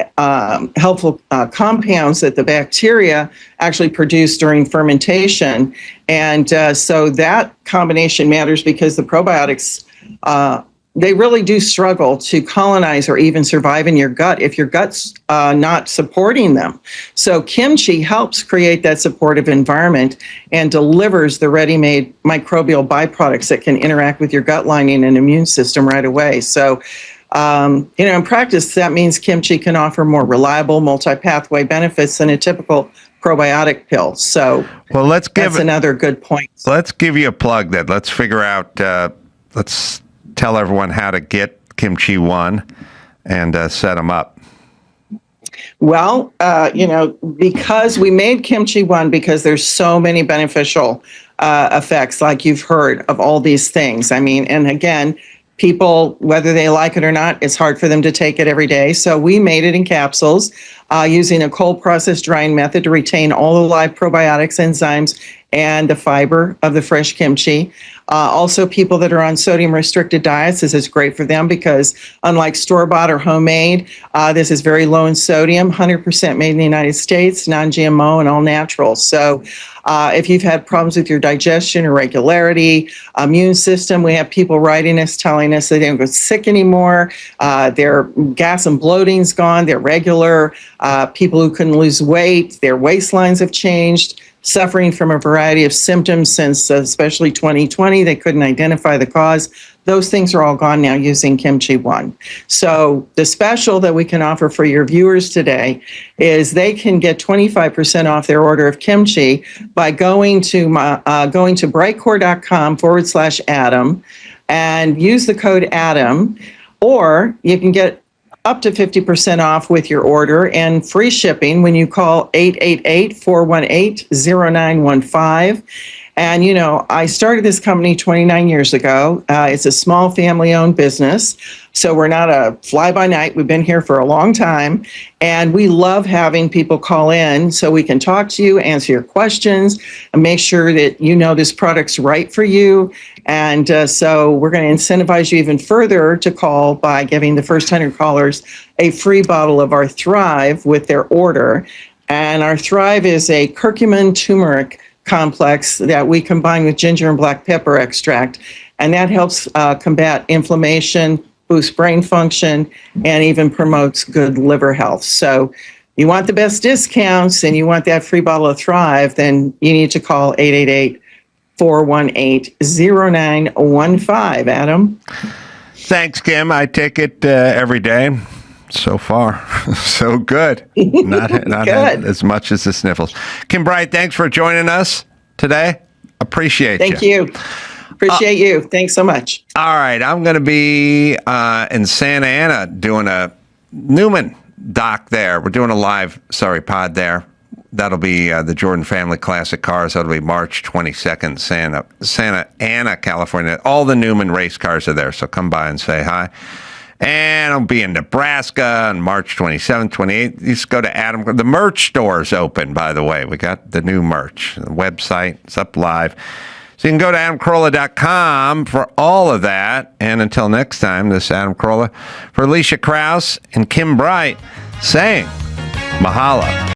helpful compounds that the bacteria actually produce during fermentation. And so that combination matters because the probiotics they really do struggle to colonize or even survive in your gut if your gut's not supporting them. So kimchi helps create that supportive environment and delivers the ready-made microbial byproducts that can interact with your gut lining and immune system right away. So, in practice, that means kimchi can offer more reliable multi-pathway benefits than a typical probiotic pill. So that's another good point.
Let's give you a plug then. Let's figure out, let's tell everyone how to get Kimchi One and set them up.
Well, because we made Kimchi One because there's so many beneficial effects, like you've heard of all these things. I mean, and again, people, whether they like it or not, it's hard for them to take it every day. So we made it in capsules using a cold process drying method to retain all the live probiotics, enzymes, and the fiber of the fresh kimchi. Also, people that are on sodium restricted diets, this is great for them because unlike store-bought or homemade, this is very low in sodium, 100% made in the United States, non-GMO and all natural. So if you've had problems with your digestion, irregularity, immune system, we have people writing us telling us they don't get sick anymore. Their gas and bloating's gone. They're regular. People who couldn't lose weight, their waistlines have changed. Suffering from a variety of symptoms since especially 2020. They couldn't identify the cause. Those things are all gone now using Kimchi One. So the special that we can offer for your viewers today is they can get 25% off their order of kimchi by going to brightcore.com/Adam and use the code Adam, or you can get up to 50% off with your order and free shipping when you call 888-418-0915. And, I started this company 29 years ago. It's a small family-owned business. So we're not a fly-by-night. We've been here for a long time. And we love having people call in so we can talk to you, answer your questions, and make sure that this product's right for you. And so we're going to incentivize you even further to call by giving the first 100 callers a free bottle of our Thrive with their order. And our Thrive is a curcumin turmeric complex that we combine with ginger and black pepper extract. And that helps combat inflammation, boosts brain function, and even promotes good liver health. So you want the best discounts and you want that free bottle of Thrive, then you need to call 888-418-0915. Adam?
Thanks, Kim. I take it every day. So far, so good. Not good. As much as the sniffles. Kim Bright, thanks for joining us today. Appreciate you.
Thank you. Appreciate you. Thanks so much.
All right. I'm going to be in Santa Ana doing a Newman doc there. We're doing a live, pod there. That'll be the Jordan Family Classic Cars. That'll be March 22nd, Santa Ana, California. All the Newman race cars are there, so come by and say hi. And I'll be in Nebraska on March 27th, 28th. You just go to Adam. The merch store's open, by the way. We got the new merch. The website, it's up live. So you can go to adamcarolla.com for all of that. And until next time, this is Adam Carolla for Alicia Krause and Kim Bright saying mahalo.